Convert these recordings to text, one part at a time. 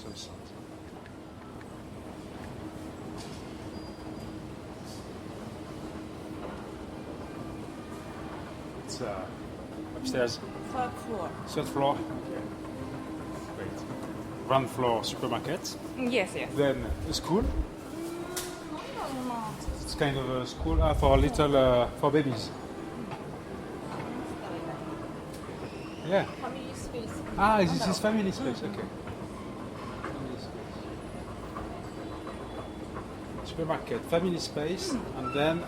some sounds. It's upstairs. Third floor. Third floor. Wait. Ground floor supermarket. Yes. Then a school. It's kind of a school for little for babies. Yeah. Family space. This is family space. Okay. Family space. Supermarket, family space, and then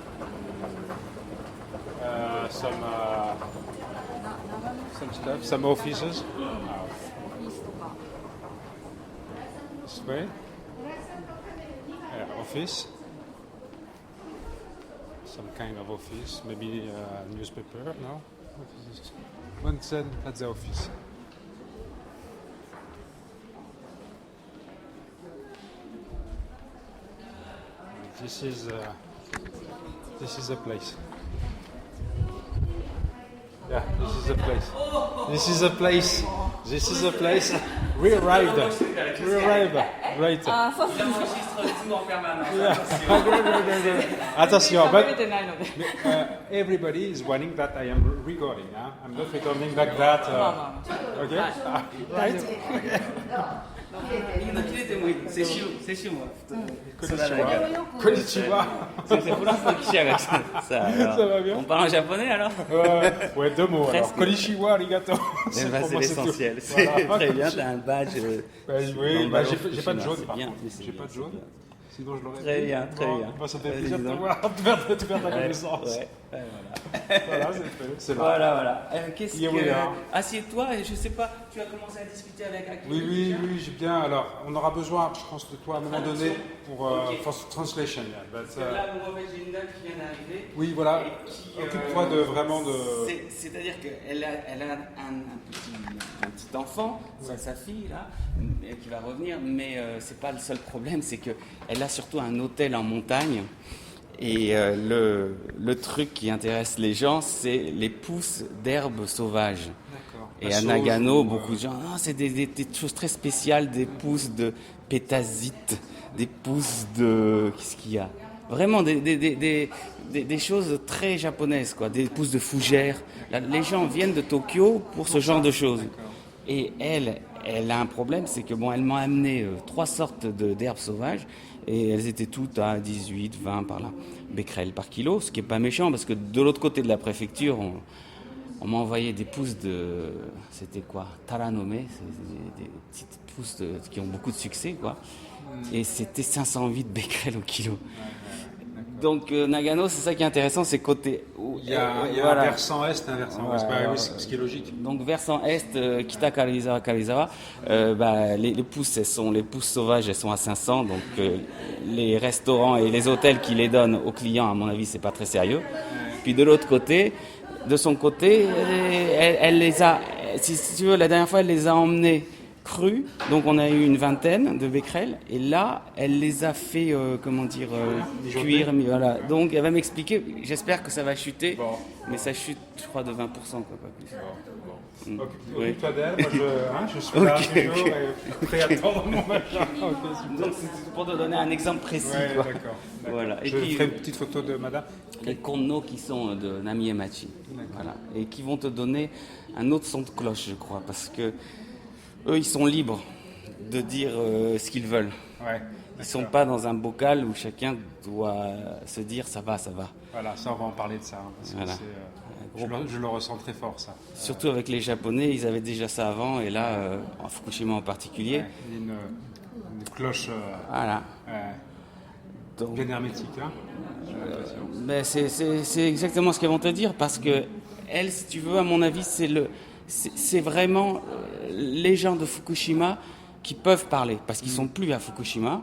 some stuff, some offices. This way. Yeah, office. Some kind of office, maybe newspaper. No. What is this? One cent at the office. This is the place. Yeah, this is the place. This is the place. This is the place. We arrived. Right. Attention, but everybody is warning that I am recording. Huh? I'm not recording like that. Okay? Right? 右の切れてもいい。接種も。こんにちは。先生、フランスの記者が来た。さあ、on parle en japonais alors? Ouais, deux mots alors. Konnichiwa, arigato. C'est l'essentiel. C'est très bien, t'as un badge. Oui, j'ai pas de jaune par contre. J'ai pas de jaune. Sinon je l'aurais. Très bien, très bien. Ça fait plaisir de te voir, de faire ta connaissance. Voilà, c'est là. Voilà. Qu'est-ce que... Assieds-toi et je sais pas, tu as commencé à discuter avec Akira. Oui, j'ai bien. Alors, on aura besoin, je pense, de toi à un moment donné pour for translation. Parce que là, j'ai une dame qui vient d'arriver. Oui, voilà. Occupe-toi de vraiment de. C'est-à-dire qu'elle a un petit enfant, sa fille là, qui va revenir, mais c'est pas le seul problème, c'est qu'elle a surtout un hôtel en montagne. Et le truc qui intéresse les gens, c'est les pousses d'herbes sauvages. Et à Nagano, beaucoup de gens, c'est des choses très spéciales, des pousses de pétasite, des pousses de... Qu'est-ce qu'il y a? Vraiment des choses très japonaises, quoi. Des pousses de fougères. Les gens viennent de Tokyo pour ce genre de choses. Et elle a un problème, c'est que elle m'a amené 3 sortes d'herbes sauvages. Et elles étaient toutes à 18, 20 par là, becquerels par kilo, ce qui n'est pas méchant parce que de l'autre côté de la préfecture, on m'a envoyé des pousses de... C'était quoi? Taranome, c'est des petites pousses qui ont beaucoup de succès, quoi. Et c'était 508 becquerels au kilo. Donc Nagano, c'est ça qui est intéressant, c'est côté... Il y a un versant est et un versant ouest, ce qui est logique. Donc versant est, Kita Karizawa, les pousses, les pousses sauvages, elles sont à 500, donc les restaurants et les hôtels qui les donnent aux clients, à mon avis, c'est pas très sérieux. Puis de l'autre côté, de son côté, elle les a, si tu veux, la dernière fois, elle les a emmenés crus, donc on a eu une vingtaine de becquerels, et là, elle les a fait, cuire, voilà. Donc elle va m'expliquer, j'espère que ça va chuter, mais ça chute, je crois, de 20%, quoi, pas plus. Occupe-toi d'elle, moi je suis là toujours et prêt à attendre mon machin. Donc c'est pour te donner un exemple précis. D'accord. Voilà. Et je ferai une petite photo de madame. Les konno qui sont de Nami Emachi, voilà, et qui vont te donner un autre son de cloche, je crois, parce que eux, ils sont libres de dire ce qu'ils veulent. Ils ne sont pas dans un bocal où chacun doit se dire ça va. Voilà, ça on va en parler de ça. Parce que je le ressens très fort, ça. Surtout avec les Japonais, ils avaient déjà ça avant, et là, en Fukushima en particulier. Une cloche bien hermétique, hein, j'ai l'impression. C'est exactement ce qu'elles vont te dire, parce que elles, si tu veux, à mon avis, c'est vraiment les gens de Fukushima qui peuvent parler, parce qu'ils ne sont plus à Fukushima,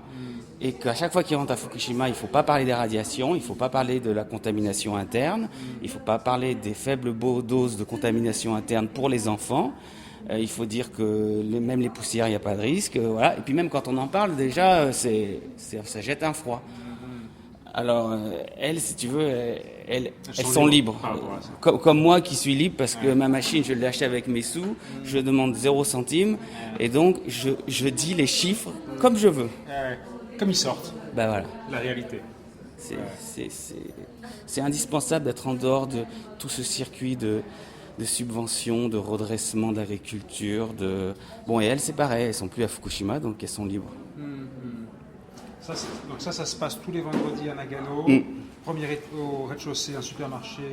et qu'à chaque fois qu'ils rentrent à Fukushima, il ne faut pas parler des radiations, il ne faut pas parler de la contamination interne, il ne faut pas parler des faibles doses de contamination interne pour les enfants, il faut dire que même les poussières, il n'y a pas de risque, voilà. Et puis même quand on en parle, déjà, ça jette un froid. Alors, elles, si tu veux, elles sont libres. Ah, voilà, Comme moi qui suis libre, parce que ma machine, je l'ai achetée avec mes sous, je demande 0 centime, et donc je dis les chiffres comme je veux. Comme ils sortent, Ben voilà. la réalité. C'est indispensable d'être en dehors de tout ce circuit de subventions, de redressement d'agriculture. Bon, et elles, c'est pareil, elles sont plus à Fukushima, donc elles sont libres. Donc ça se passe tous les vendredis à Nagano. Au rez-de-chaussée, un supermarché,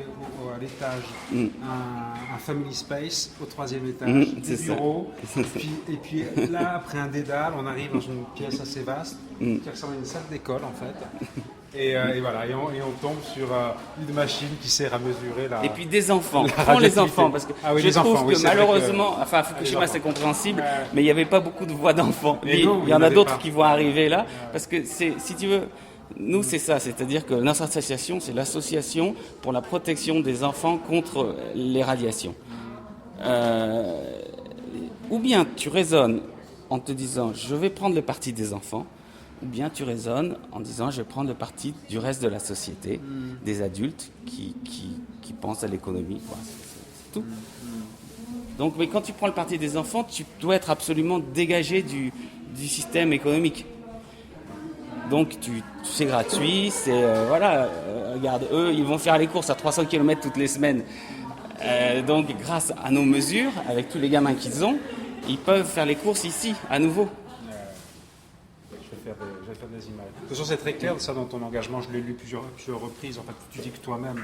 à l'étage, un family space, au 3e étage, des bureaux. Et puis là, après un dédale, on arrive dans une pièce assez vaste qui ressemble à une salle d'école en fait. Et voilà, et on tombe sur une machine qui sert à mesurer la. Et puis des enfants. La Prends les radioactivité. enfants, parce que Oui, je les trouve enfants, oui, que c'est vrai malheureusement, que- enfin à Fukushima les c'est enfants. compréhensible, mais il n'y avait pas beaucoup de voix d'enfants. Et Il non, y il en n'y a avait d'autres pas. qui vont arriver là, parce que si tu veux, nous c'est ça, c'est-à-dire que notre association, c'est l'association pour la protection des enfants contre les radiations. Ou bien tu raisonnes en te disant je vais prendre le parti des enfants, ou bien tu raisonnes en disant je vais prendre le parti du reste de la société, des adultes qui pensent à l'économie. Quoi. C'est tout. Donc, mais quand tu prends le parti des enfants, tu dois être absolument dégagé du système économique. Donc c'est gratuit, regarde, eux, ils vont faire les courses à 300 km toutes les semaines. Donc grâce à nos mesures, avec tous les gamins qu'ils ont, ils peuvent faire les courses ici, à nouveau. Je vais faire des images. De toute façon, c'est très clair ça dans ton engagement. Je l'ai lu plusieurs reprises. En fait, tu dis que toi-même,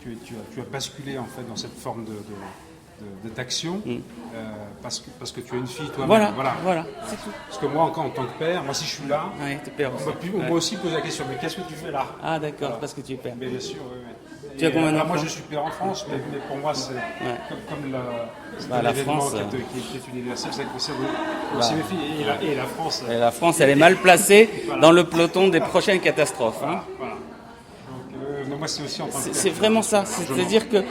tu as basculé en fait dans cette forme d'action parce que tu as une fille toi-même. Voilà, c'est tout. Parce que moi, encore en tant que père, moi si je suis là, Ouais, t'es père aussi. on m'a aussi posé la question, mais qu'est-ce que tu fais là? Ah d'accord, parce que tu es père. Mais bien sûr, oui. Tu as combien d'enfants? Moi, je suis père en France, mais pour moi, c'est comme la l'événement France, qui est universel, c'est que c'est aussi mes filles. Et la France. Et la France, elle est mal placée dans le peloton des prochaines catastrophes. Hein. Voilà. Donc, moi, c'est aussi en tant que père. C'est vraiment ça. C'est-à-dire que,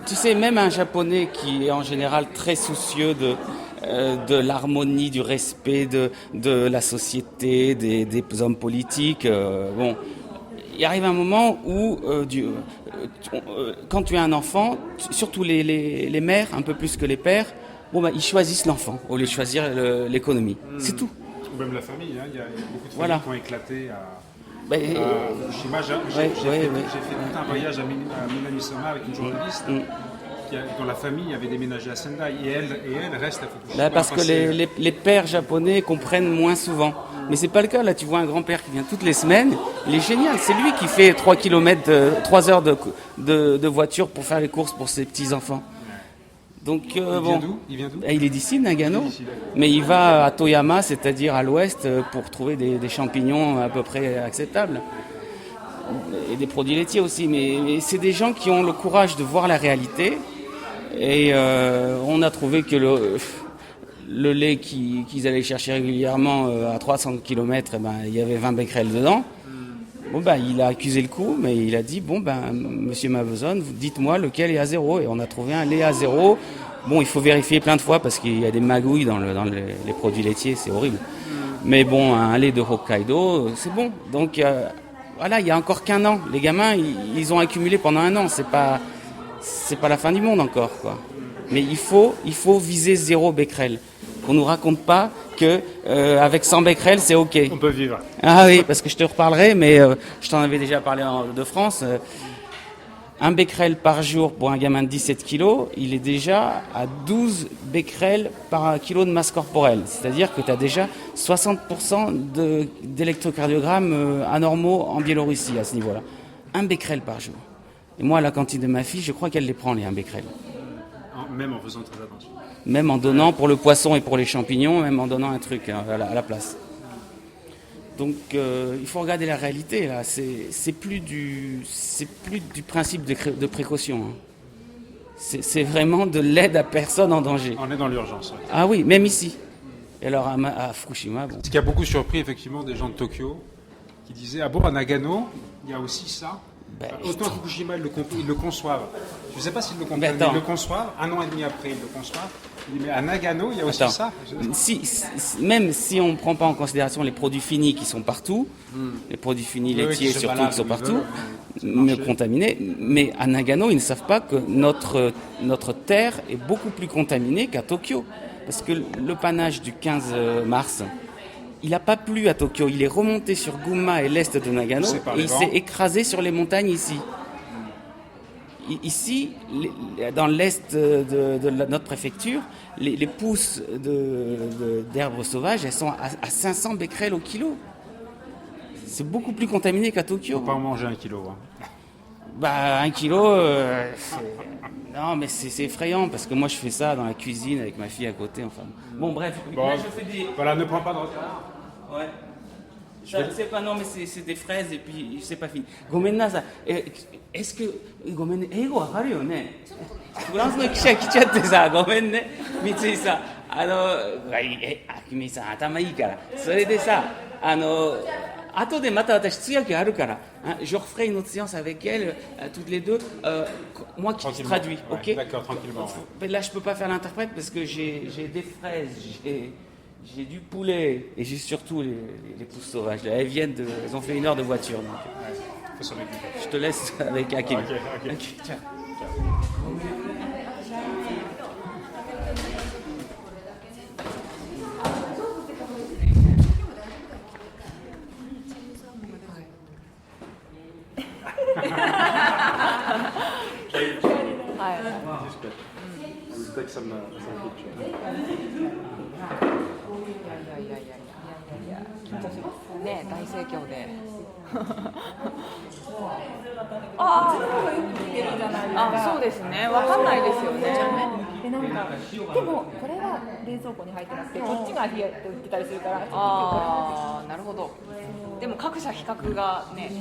tu sais, même un Japonais qui est en général très soucieux de l'harmonie, du respect de la société, des hommes politiques, bon, il arrive un moment où, quand tu as un enfant, surtout les mères, un peu plus que les pères, bon, ils choisissent l'enfant au lieu de choisir l'économie. C'est tout. Ou même la famille, hein. Il y a beaucoup de familles Voilà. qui ont éclaté à Fukushima. Ouais, J'ai fait tout un voyage à Minamisoma avec une journaliste dont la famille avait déménagé à Sendai et elle reste à Fukushima. Là, parce que les pères japonais comprennent moins souvent. Mais c'est pas le cas. Là, tu vois un grand-père qui vient toutes les semaines. Il est génial. C'est lui qui fait 3 heures de voiture pour faire les courses pour ses petits-enfants. Donc, Il vient d'où? Il est d'ici, Nagano. Il est d'ici, d'accord. Mais il va à Toyama, c'est-à-dire à l'ouest, pour trouver des champignons à peu près acceptables. Et des produits laitiers aussi. Mais c'est des gens qui ont le courage de voir la réalité. Et on a trouvé que le lait qu'ils allaient chercher régulièrement à 300 km, il y avait 20 becquerels dedans. Bon, il a accusé le coup, mais il a dit, monsieur Mavezon, dites-moi lequel est à 0. Et on a trouvé un lait à 0. Bon, il faut vérifier plein de fois parce qu'il y a des magouilles dans les produits laitiers, c'est horrible. Mais bon, un lait de Hokkaido, c'est bon. Donc, voilà, il y a encore qu'un an. Les gamins, ils ont accumulé pendant un an. C'est pas la fin du monde encore, quoi. Mais il faut viser 0 becquerel. Qu'on nous raconte pas que avec 100 becquerels, c'est OK. On peut vivre. Ah oui, parce que je te reparlerai, mais je t'en avais déjà parlé de France. 1 becquerel par jour pour un gamin de 17 kilos, il est déjà à 12 becquerels par kilo de masse corporelle. C'est-à-dire que tu as déjà 60% d'électrocardiogrammes anormaux en Biélorussie à ce niveau-là. 1 becquerel par jour. Et moi, à la cantine de ma fille, je crois qu'elle les prend, les 1 becquerel. Même en faisant très attention. Même en donnant pour le poisson et pour les champignons, même en donnant un truc à la place. Donc il faut regarder la réalité là. C'est plus du principe de précaution. Hein. C'est vraiment de l'aide à personne en danger. On est dans l'urgence. Ouais. Ah oui, même ici. Et alors à Fukushima, bon. Ce qui a beaucoup surpris effectivement des gens de Tokyo qui disaient à Nagano, il y a aussi ça. Autant à Fukushima, ils le conçoivent. Je ne sais pas s'ils le comprennent, mais ils le conçoivent. 1 an et demi après, ils le conçoivent. Mais à Nagano, il y a aussi Attends. ça. Même si on ne prend pas en considération les produits finis qui sont partout, les produits finis Oui, laitiers qui se surtout baladent qui sont où ils partout, veulent, mais contaminés, mais à Nagano, ils ne savent pas que notre terre est beaucoup plus contaminée qu'à Tokyo. Parce que le panache du 15 mars, il n'a pas plu à Tokyo, il est remonté sur Gunma et l'est de Nagano C'est par et les il vents. s'est écrasé sur les montagnes ici. Ici, dans l'est de notre préfecture, les pousses d'herbes sauvages, elles sont à 500 becquerels au kilo. C'est beaucoup plus contaminé qu'à Tokyo. Faut pas en manger 1 kilo. Hein. Bah, 1 kilo, non, mais c'est effrayant parce que moi je fais ça dans la cuisine avec ma fille à côté. Enfin, bon, bref. Bon, là, je fais des. voilà, ne prends pas de retard. Ouais. Ça, c'est pas, non, mais c'est des fraises et puis c'est pas fini. Gomen-na-sa. Est-ce que. Gomen, 英語わかるよね。フランスの記者来ちゃってさ、ごめんね。三井さん、あきみさん頭いいから。それでさ、後でまた私通訳あるから、je referai une autre séance avec elle, toutes les deux, moi qui traduis, ouais, ok? D'accord, tranquillement. Ouais. Mais là, je peux pas faire l'interprète parce que j'ai des fraises, j'ai du poulet et j'ai surtout les pousses sauvages. Là, elles ont fait 1 heure de voiture. Donc, Faut s'en occuper. je te laisse avec Hakim. Ok. Ok, ciao. はい。 We'll take some picture. 緊張しますね、大盛況で。あ、そうですね。わかんないですよね。でなんかでもこれは冷蔵庫に入ってなくてこっちが冷えて売ってたりするからああ、なるほど。でも各社比較がね、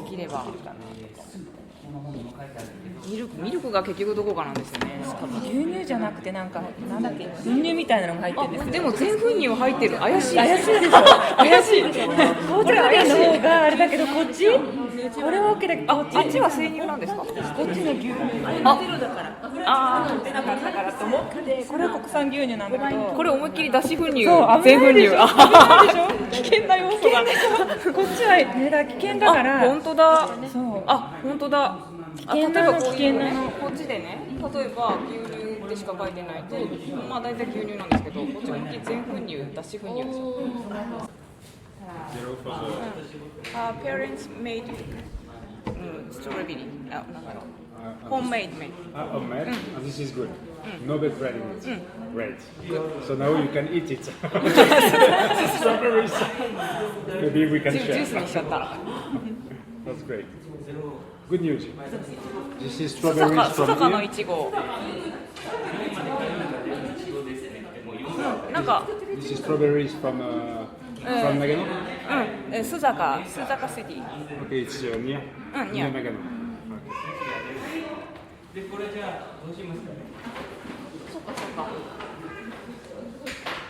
できれば。ミルクが結局どこかなんですよね。牛乳じゃなくてなんかなんだっけ粉乳みたいなのが入ってるんですよ。でも全粉乳入ってる。怪しい。怪しいでしょ。怪しいでしょ。紅茶の方があれだけどこっちこれは OK だけどこっちあっちは生乳なんですか。こっちの牛乳あゼロだからあ出なかったからと思ってこれは国産牛乳なんだけどこれ思いっきり脱脂粉乳。そう全粉乳。危ないでしょ危険な要素がこっちはねだ危険だから本当だ。そうあ、本当だ。例え危険なのばこういう危険なのこっちでね、例えば牛乳ってしか書いてないと、まあ大体牛乳なんですけど、こっちは全粉乳、脱脂粉乳ですよ。Parents made strawberry. あ、なんだろう。Homemade made. Homemade, and this is good. No bad bread in it. Great. So now you can eat it. Strawberries. Maybe we can ジュー share. スにしちゃった。 That's great. Good news. This is ス strawberries サ from カの here. いちご。なんか、This is strawberries from Nagano. スザカシティ。 Okay, it's near. near. Nagano. で、これじゃあ、どうしますかね。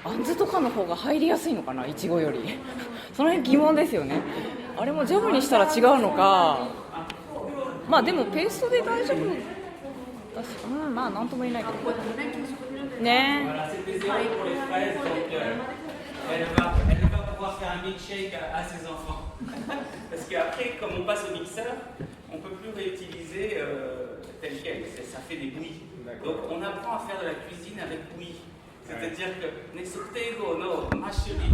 あんずとかの方が入りやすいのかな、いちごより。その辺疑問ですよね。あれもジャムにしたら違うのか。まあでもペーストで大丈夫だし、まあなんとも言えないけど。ね Voilà, c'était zéro pour les fraises, donc elle va pouvoir faire un milkshake à ses enfants. Parce qu'après, comme on passe au mixeur, on ne peut plus réutiliser tel quel, ça fait des bouillies. Donc on apprend à faire de la cuisine avec bouillie. C'est-à-dire que, Nesotego no mashuri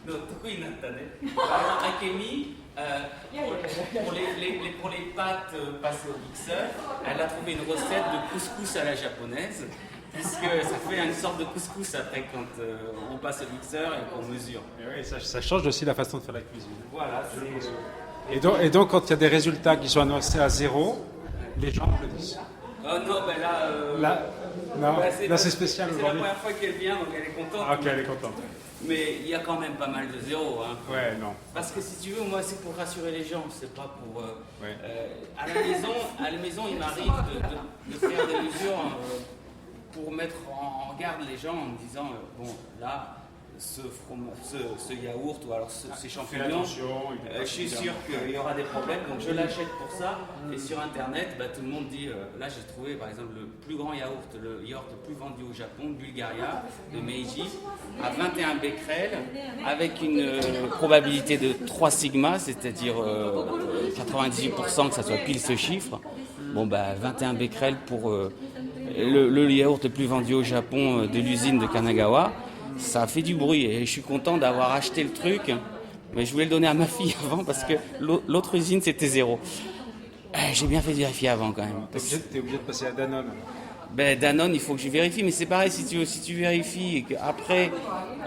no tokui natta ne. Par exemple, Akemi, pour les pâtes passées au mixeur, elle a trouvé une recette de couscous à la japonaise. Parce que ça fait une sorte de couscous après quand on passe au mixeur et qu'on mesure. Et oui, ça change aussi la façon de faire la cuisine. Voilà, Et donc, quand il y a des résultats qui sont annoncés à 0, les gens applaudissent. Oh non, ben là... Là, non, bah, là c'est spécial C'est la aujourd'hui. première fois qu'elle vient, donc elle est contente. Ah, ok, elle est contente. Mais il y a quand même pas mal de zéros. Hein. Ouais, non. Parce que si tu veux, moi c'est pour rassurer les gens, c'est pas pour... Ouais. À la maison, il m'arrive de faire des mesures pour mettre en garde les gens en me disant, bon, là, ce yaourt ou alors ces champignons, je suis sûr qu'il y aura des problèmes, donc je l'achète pour ça. Et sur internet, tout le monde dit, là j'ai trouvé par exemple le plus grand yaourt, le yaourt le plus vendu au Japon, Bulgaria, de Meiji, à 21 becquerels, avec une probabilité de 3 sigma, c'est-à-dire 98% que ça soit pile ce chiffre. Bon 21 becquerels pour le yaourt le plus vendu au Japon de l'usine de Kanagawa. Ça a fait du bruit et je suis content d'avoir acheté le truc, mais je voulais le donner à ma fille avant parce que l'autre usine c'était 0. J'ai bien fait de vérifier avant quand même. T'es obligé de passer à Danone. Danone, il faut que je vérifie, mais c'est pareil si tu vérifies et qu'après,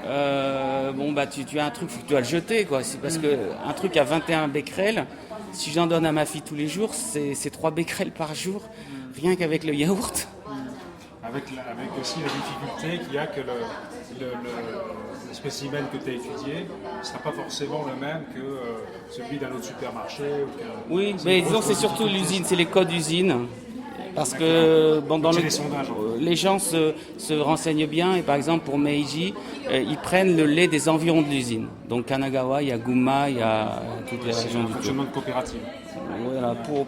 tu as un truc, il faut que tu dois le jeter quoi. C'est parce que un truc à 21 becquerels, si j'en donne à ma fille tous les jours, c'est 3 becquerels par jour, rien qu'avec le yaourt. Avec aussi la difficulté qu'il y a que le spécimen que tu as étudié ne sera pas forcément le même que celui d'un autre supermarché. Oui, mais disons c'est surtout l'usine, c'est les codes usine. Parce que les gens se renseignent bien et par exemple pour Meiji, ils prennent le lait des environs de l'usine. Donc Kanagawa, il y a Gunma, il y a toutes les régions du fonctionnement de coopérative. Voilà, pour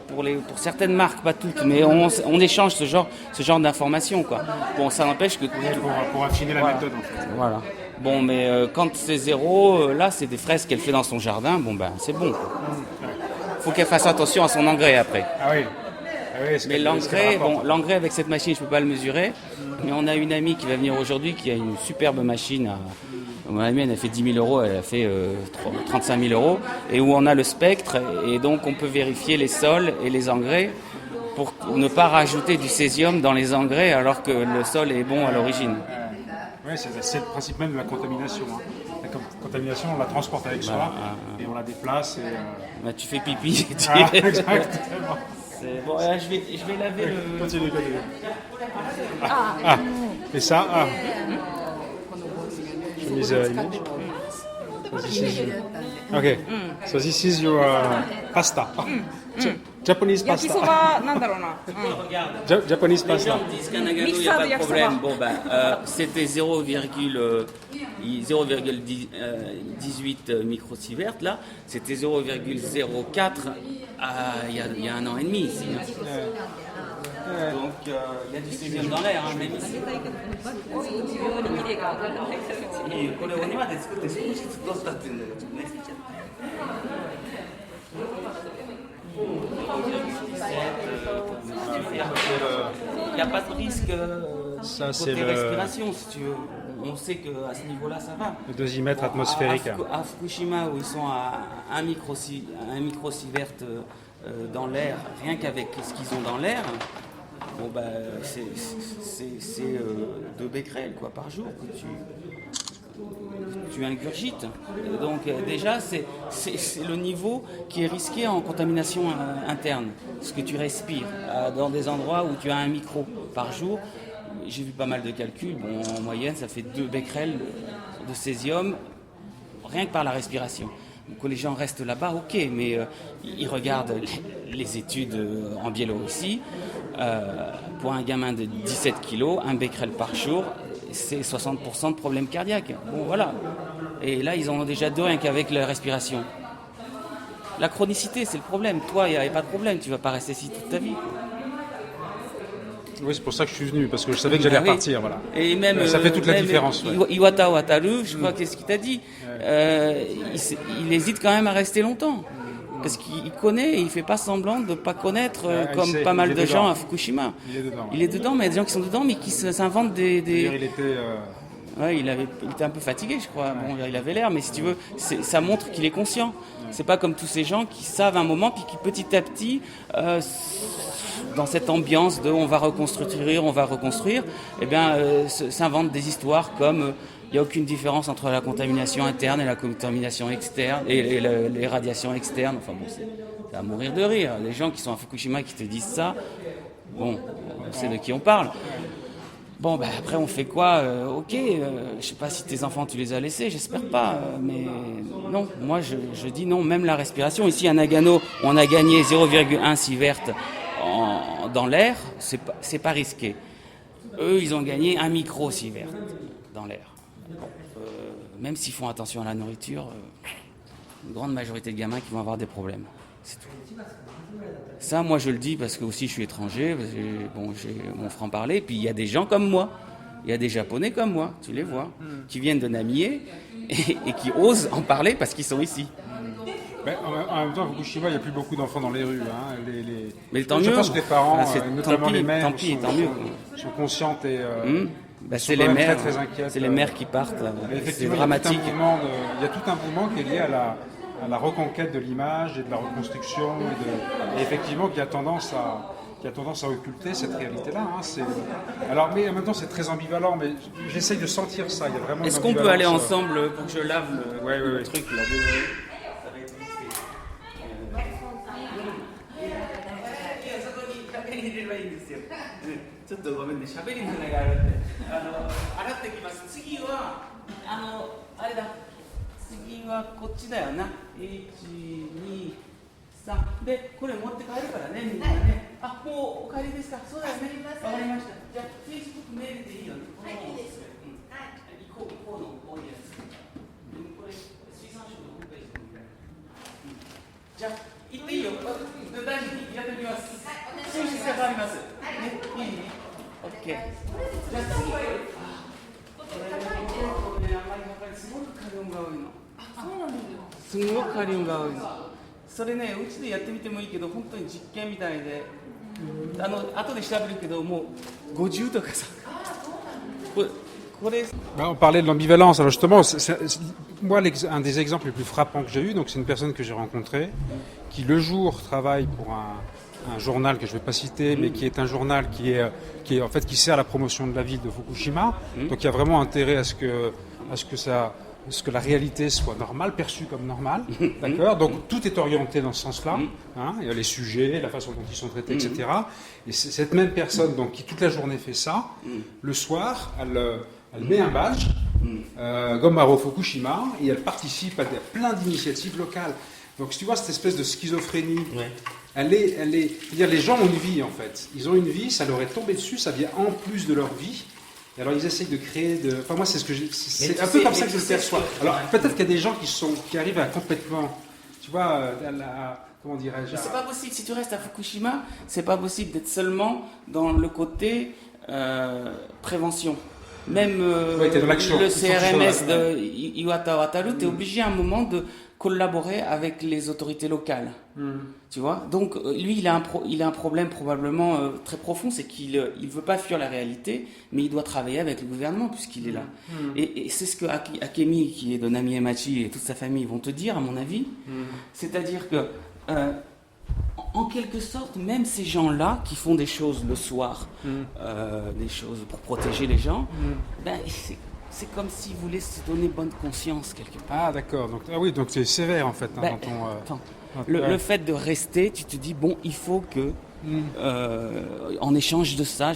certaines marques, pas toutes, mais on échange ce genre d'informations quoi. Bon, ça n'empêche que pour affiner la méthode en fait. Voilà. Bon, mais quand c'est 0, là c'est des fraises qu'elle fait dans son jardin. C'est bon. Faut qu'elle fasse attention à son engrais après. Ah oui. Mais l'engrais avec cette machine, je peux pas le mesurer. Mais on a une amie qui va venir aujourd'hui qui a une superbe machine. La mienne, elle fait 10 000 euros, elle a fait 35 000 euros. Et où on a le spectre, et donc on peut vérifier les sols et les engrais pour ne pas rajouter du césium dans les engrais alors que le sol est bon à l'origine. Oui, c'est le principe même de la contamination. La contamination, on la transporte avec soi et on la déplace. Et, tu fais pipi. Exactement. Bon, là, je vais laver le... Continue. Et ça, chemise image. Okay, so this is your pasta. Japanese pasta. 焼きそばなんだろうな。Japanese Les gens pasta. disent qu'un Nagano, il n'y a pas de problème. C'était 0,18 microsieverts là. C'était 0,04 il y a un an et demi ici. Donc il y a du césium dans l'air, même ici. これお庭で作って少しずつどうしたって言うんだよね。Il n'y a pas de risque côté respiration, si tu veux. On sait qu'à ce niveau-là, ça va. Le dosimètre atmosphérique. À Fukushima, où ils sont à 1 microsievert dans l'air, rien qu'avec ce qu'ils ont dans l'air, c'est 2 becquerels quoi, par jour que tu ingurgites. Donc déjà, c'est le niveau qui est risqué en contamination interne. Ce que tu respires dans des endroits où tu as 1 micro par jour. J'ai vu pas mal de calculs. En moyenne, ça fait 2 becquerels de césium, rien que par la respiration. Donc les gens restent là-bas, ok, mais ils regardent les études en Biélorussie. Pour un gamin de 17 kilos, 1 becquerel par jour, c'est 60% de problèmes cardiaques. Bon, voilà. Et là, ils en ont déjà 2 rien qu'avec la respiration. La chronicité, c'est le problème. Toi, il n'y avait pas de problème. Tu ne vas pas rester ici toute ta vie. Oui, c'est pour ça que je suis venu, parce que je savais que j'allais repartir. Voilà. Et même, ça fait toute la différence. Iwata Wataru, je crois, qu'est-ce qu'il t'a dit il hésite quand même à rester longtemps. Parce qu'il connaît et il ne fait pas semblant de ne pas connaître, comme pas mal de gens à Fukushima. Il est dedans, mais il y a des gens qui sont dedans, mais qui s'inventent des... Il était... Ouais, il était un peu fatigué, je crois. Bon, il avait l'air, mais si tu veux, ça montre qu'il est conscient. C'est pas comme tous ces gens qui savent un moment, puis qui petit à petit, dans cette ambiance de on va reconstruire, eh bien, s'inventent des histoires comme il n'y a aucune différence entre la contamination interne et la contamination externe et les radiations externes. Enfin bon, c'est à mourir de rire. Les gens qui sont à Fukushima qui te disent ça, bon, on sait de qui on parle. Bon, après, on fait quoi ok, je sais pas si tes enfants, tu les as laissés, j'espère pas. Mais non, moi, je dis non. Même la respiration. Ici, à Nagano, on a gagné 0,1 sievert dans l'air. C'est pas risqué. Eux, ils ont gagné 1 micro sievert dans l'air. même s'ils font attention à la nourriture, une grande majorité de gamins qui vont avoir des problèmes. C'est tout. Ça, moi, je le dis parce que aussi je suis étranger, j'ai mon franc-parler, puis il y a des gens comme moi, il y a des Japonais comme moi, tu les vois, qui viennent de Namie et qui osent en parler parce qu'ils sont ici. Mais en même temps, à Fukushima, il n'y a plus beaucoup d'enfants dans les rues. Hein. Mais tant je mieux. pense que les parents, notamment tant les mères, mieux. sont conscientes et c'est les mères, très inquiètes. C'est les mères qui partent. C'est dramatique. Il y a tout un mouvement qui est lié à la reconquête de l'image et de la reconstruction et effectivement qui a tendance à occulter cette réalité-là. Hein. Alors, mais en même temps, c'est très ambivalent, mais j'essaye de sentir ça. Il y a vraiment. Est-ce qu'on peut aller ensemble pour que je lave le truc là? Désolé. ちょっとごめんね、喋りづらいがあるんで、洗ってきます。次はあれだ。次はこっちだよな。1、2、3でこれ持って帰るからね、みんなね。あ、もうお帰りですか。そうだよね。わかりました。じゃあ Facebook メールでいいよね。はい、いいです。行こうの多いやつ。これ水産省のホームページで見られる。じゃあ行っていいよ。大事にやってみます。数日が変わります。ね、いいね。オッケー。じゃあ次はこれね、あんまりやっぱりすごくカリウムが多いの。あ、そうなんですよ。すごくカリウムが多いの。それね、うちでやってみてもいいけど、本当に実験みたいで、後で調べるけど、もう50とかさ。On parlait de l'ambivalence. Alors justement, moi, un des exemples les plus frappants que j'ai eu, donc c'est une personne que j'ai rencontrée, qui le jour travaille pour un journal que je ne vais pas citer, mais qui est un journal qui est en fait qui sert à la promotion de la ville de Fukushima. Donc il y a vraiment intérêt à ce que la réalité soit normale, perçue comme normale, d'accord. Donc tout est orienté dans ce sens-là. Hein, il y a les sujets, la façon dont ils sont traités, etc. Et cette même personne, donc qui toute la journée fait ça, le soir, elle met un badge, Gomaro Fukushima, et elle participe à plein d'initiatives locales. Donc, tu vois, cette espèce de schizophrénie, elle est, c'est-à-dire, les gens ont une vie, en fait. Ils ont une vie, ça leur est tombé dessus, ça vient en plus de leur vie. Et alors, ils essayent de créer Enfin, moi, c'est ce que c'est un peu comme ça que je le perçois. Alors, peut-être qu'il y a des gens qui arrivent à complètement, tu vois, comment dirais-je. C'est pas possible, si tu restes à Fukushima, c'est pas possible d'être seulement dans le côté prévention. Même le CRMS de Iwata Wataru, tu es obligé à un moment de collaborer avec les autorités locales. Tu vois. Donc lui, il a un problème probablement très profond, c'est qu'il ne veut pas fuir la réalité, mais il doit travailler avec le gouvernement puisqu'il est là. Et c'est ce que Akemi, qui est de Namie Machi, et toute sa famille vont te dire, à mon avis. C'est-à-dire que en quelque sorte, même ces gens-là qui font des choses le soir, des choses pour protéger les gens, ben, c'est comme s'ils voulaient se donner bonne conscience quelque part. Ah d'accord, donc, oui, donc c'est sévère en fait. Hein, attends, le fait de rester, tu te dis, bon, il faut que, en échange de ça,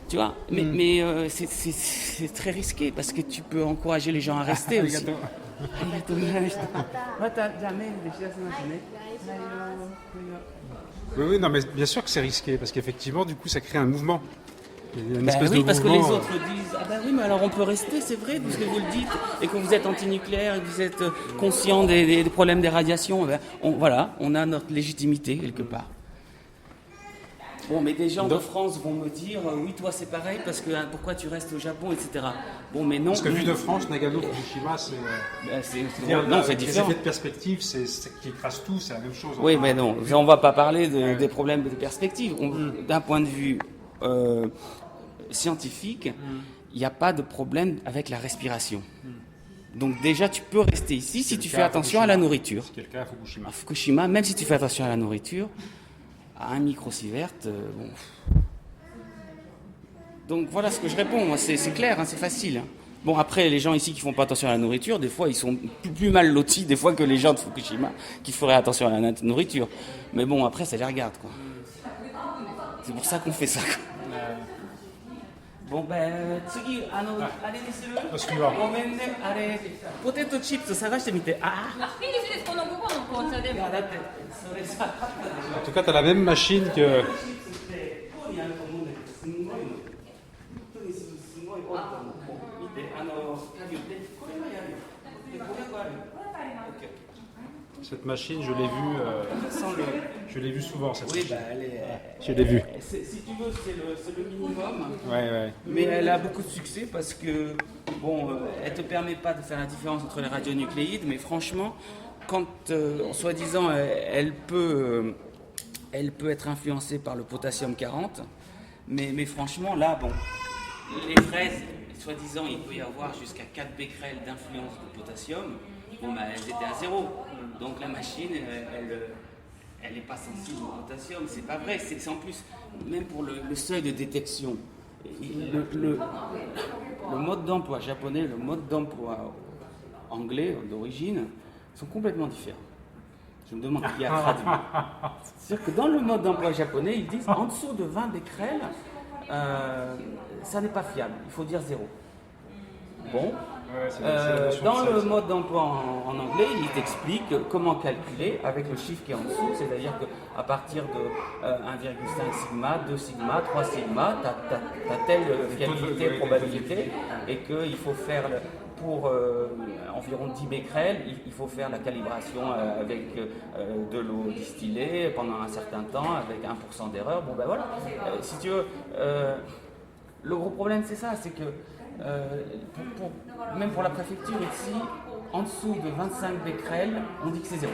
tu vois, mais c'est très risqué parce que tu peux encourager les gens à rester aussi. Oui, non, mais bien sûr que c'est risqué, parce qu'effectivement, du coup, ça crée un mouvement. Oui, parce que les autres disent, ah ben oui, mais alors on peut rester, c'est vrai, puisque vous le dites, et que vous êtes anti-nucléaire, et que vous êtes conscient des problèmes des radiations, ben, voilà, on a notre légitimité quelque part. Bon, mais des gens de France vont me dire, oui, toi c'est pareil, parce que pourquoi tu restes au Japon, etc. Bon, mais non. Parce que vu de France, Nagano, Fukushima, c'est différent. Les effets de perspective, c'est qui écrase tout, c'est la même chose. Oui, mais non, on ne va pas parler des problèmes de perspective. D'un point de vue scientifique, il n'y a pas de problème avec la respiration. Donc déjà, tu peux rester ici si tu fais attention à la nourriture. C'est le cas à Fukushima. À Fukushima, même si tu fais attention à la nourriture, à un microsievert, bon. Donc voilà ce que je réponds, moi, c'est clair, hein, c'est facile. Hein. Bon, après, les gens ici qui font pas attention à la nourriture, des fois, ils sont plus mal lotis, des fois, que les gens de Fukushima qui feraient attention à la nourriture. Mais bon, après, ça les regarde, quoi. C'est pour ça qu'on fait ça, quoi. Bon, ben, tsugi, allez, laissez-le. Gomen ne, allez, potato chips, 探してみて. Ah, en tout cas, tu as la même machine que... Cette machine, je l'ai vue souvent. Cette Oui, machine. bah, Je l'ai vue. si tu veux, c'est le minimum. Ouais. Mais elle a beaucoup de succès parce que, bon, elle te permet pas de faire la différence entre les radionucléides, mais franchement, quand, soi-disant, elle peut être influencée par le potassium 40, mais franchement, là, bon, les fraises, soi-disant, il peut y avoir jusqu'à 4 becquerels d'influence de potassium. Bon, bah, elles étaient à 0. Donc la machine, elle n'est pas sensible au potassium. C'est pas vrai. C'est en plus, même pour le seuil de détection, le mode d'emploi japonais, le mode d'emploi anglais d'origine sont complètement différents. Je me demande qui a traduit. C'est-à-dire que dans le mode d'emploi japonais, ils disent en dessous de 20 becquerels, ça n'est pas fiable. Il faut dire 0. Bon. Dans le mode d'emploi en anglais, il t'explique comment calculer avec le chiffre qui est en dessous, c'est-à-dire qu'à partir de 1,5 sigma, 2 sigma, 3 sigma, tu as telle fiabilité, probabilité, et qu'il faut faire, pour environ 10 becquerels, il faut faire la calibration avec de l'eau distillée pendant un certain temps, avec 1% d'erreur. Bon ben voilà, si tu veux, le gros problème c'est ça, c'est que même pour la préfecture ici, en dessous de 25 becquerels, on dit que c'est 0.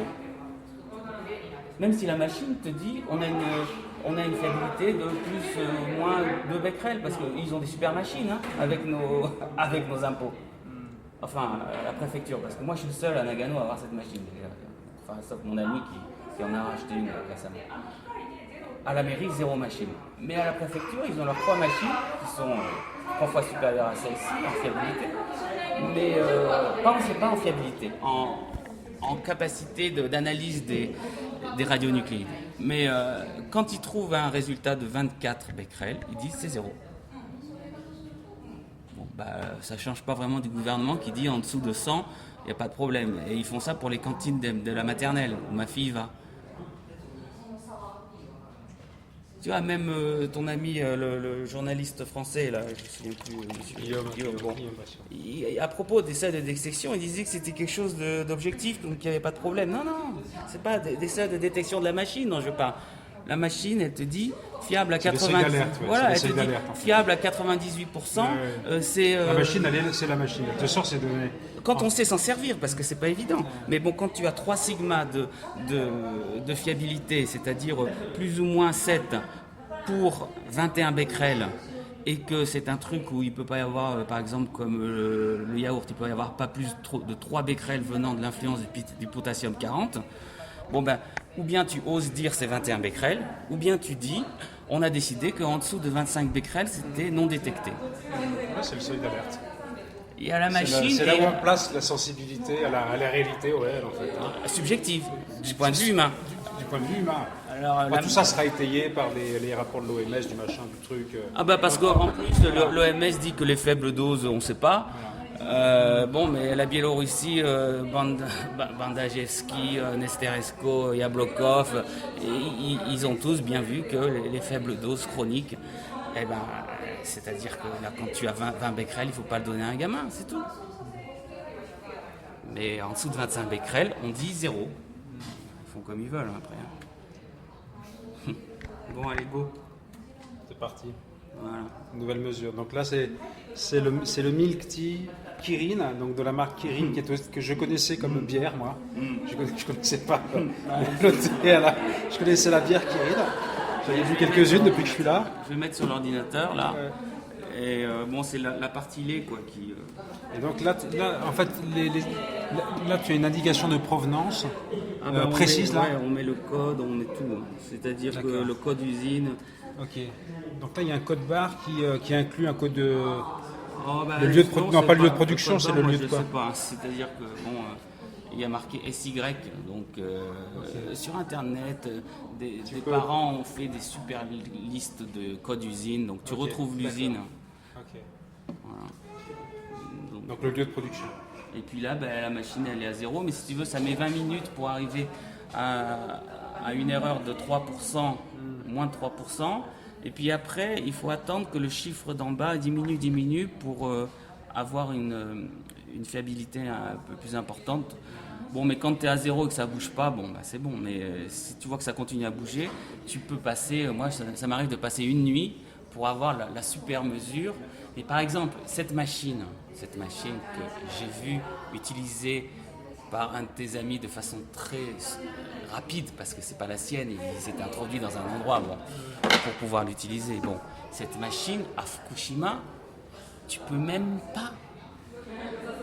Même si la machine te dit on a une fiabilité de plus ou moins 2 becquerels, parce qu'ils ont des super machines hein, avec nos impôts. Enfin, la préfecture, parce que moi je suis le seul à Nagano à avoir cette machine. Enfin, sauf mon ami qui en a racheté une récemment. À la mairie, 0 machine. Mais à la préfecture, ils ont leurs 3 machines qui sont 3 fois supérieures à celle-ci en fiabilité. Mais pas en fiabilité, en capacité d'analyse des radionucléides. Mais quand ils trouvent un résultat de 24 becquerels, ils disent c'est 0. Bon, bah, ça ne change pas vraiment du gouvernement qui dit en dessous de 100, il n'y a pas de problème. Et ils font ça pour les cantines de la maternelle où ma fille va. Tu vois, même ton ami, le journaliste français, là, je ne me souviens plus, Guillaume, bon, à propos des seuils de détection, il disait que c'était quelque chose d'objectif, donc il n'y avait pas de problème. Non, c'est pas des seuils de détection de la machine dont je parle. La machine, elle te dit fiable à 90%. Voilà, elle te dit fiable à 98%. La machine, c'est la machine. Elle te sort ces données. Quand on sait s'en servir, parce que c'est pas évident. Mais bon, quand tu as 3 sigma de fiabilité, c'est-à-dire plus ou moins 7 pour 21 becquerels, et que c'est un truc où il peut pas y avoir, par exemple, comme le yaourt, il peut y avoir pas plus de 3 becquerels venant de l'influence du potassium 40. Bon ben, ou bien tu oses dire c'est 21 becquerels, ou bien tu dis, on a décidé qu'en dessous de 25 becquerels, c'était non détecté. Ouais, c'est le seuil d'alerte. Et à la machine... C'est là où on place la sensibilité à la réalité réelle, en fait. Subjective, du point de vue humain. Du point de vue humain. Alors, tout ça sera étayé par les rapports de l'OMS, du machin, du truc. Ah bah parce qu'en plus, l'OMS dit que les faibles doses, on ne sait pas. Bon, mais la Biélorussie, Bandajevski, Nesteresco, Yablokov, ils ont tous bien vu que les faibles doses chroniques, eh ben, c'est-à-dire que là, quand tu as 20 becquerels, il ne faut pas le donner à un gamin, c'est tout. Mais en dessous de 25 becquerels, on dit 0. Ils font comme ils veulent après. Bon, allez, go. C'est parti. Voilà. Nouvelle mesure. Donc là, c'est le Milk Tea Kirin, donc de la marque Kirin, que je connaissais comme bière, moi. Je connaissais pas le thé je connaissais la bière Kirin. J'en ai vu quelques-unes depuis que je suis là. Je vais mettre sur l'ordinateur, là. Ouais. Et bon, c'est la partie lait, quoi, qui... Et donc là en fait, là, tu as une indication de provenance précise, là. Ouais, on met le code, on met tout. Hein. C'est-à-dire que le code usine... Ok. Donc là, il y a un code barre qui inclut un code de... le lieu de non, pas le lieu de production, c'est le lieu de quoi? Je sais pas. C'est-à-dire que, bon... il y a marqué SY, donc sur Internet, des parents ont fait des super listes de codes usine, donc tu retrouves l'usine. Voilà. Donc le lieu de production. Et puis là, la machine elle est à 0, mais si tu veux, ça met 20 minutes pour arriver à une erreur de 3%, moins de 3%. Et puis après, il faut attendre que le chiffre d'en bas diminue pour avoir une une fiabilité un peu plus importante. Bon, mais quand tu es à 0 et que ça bouge pas, bon, bah, c'est bon. Mais si tu vois que ça continue à bouger, tu peux passer. Moi, ça m'arrive de passer une nuit pour avoir la super mesure. Et par exemple, cette machine que j'ai vue utilisée par un de tes amis de façon très rapide, parce que c'est pas la sienne, il s'est introduit dans un endroit pour pouvoir l'utiliser. Bon, cette machine à Fukushima, tu peux même pas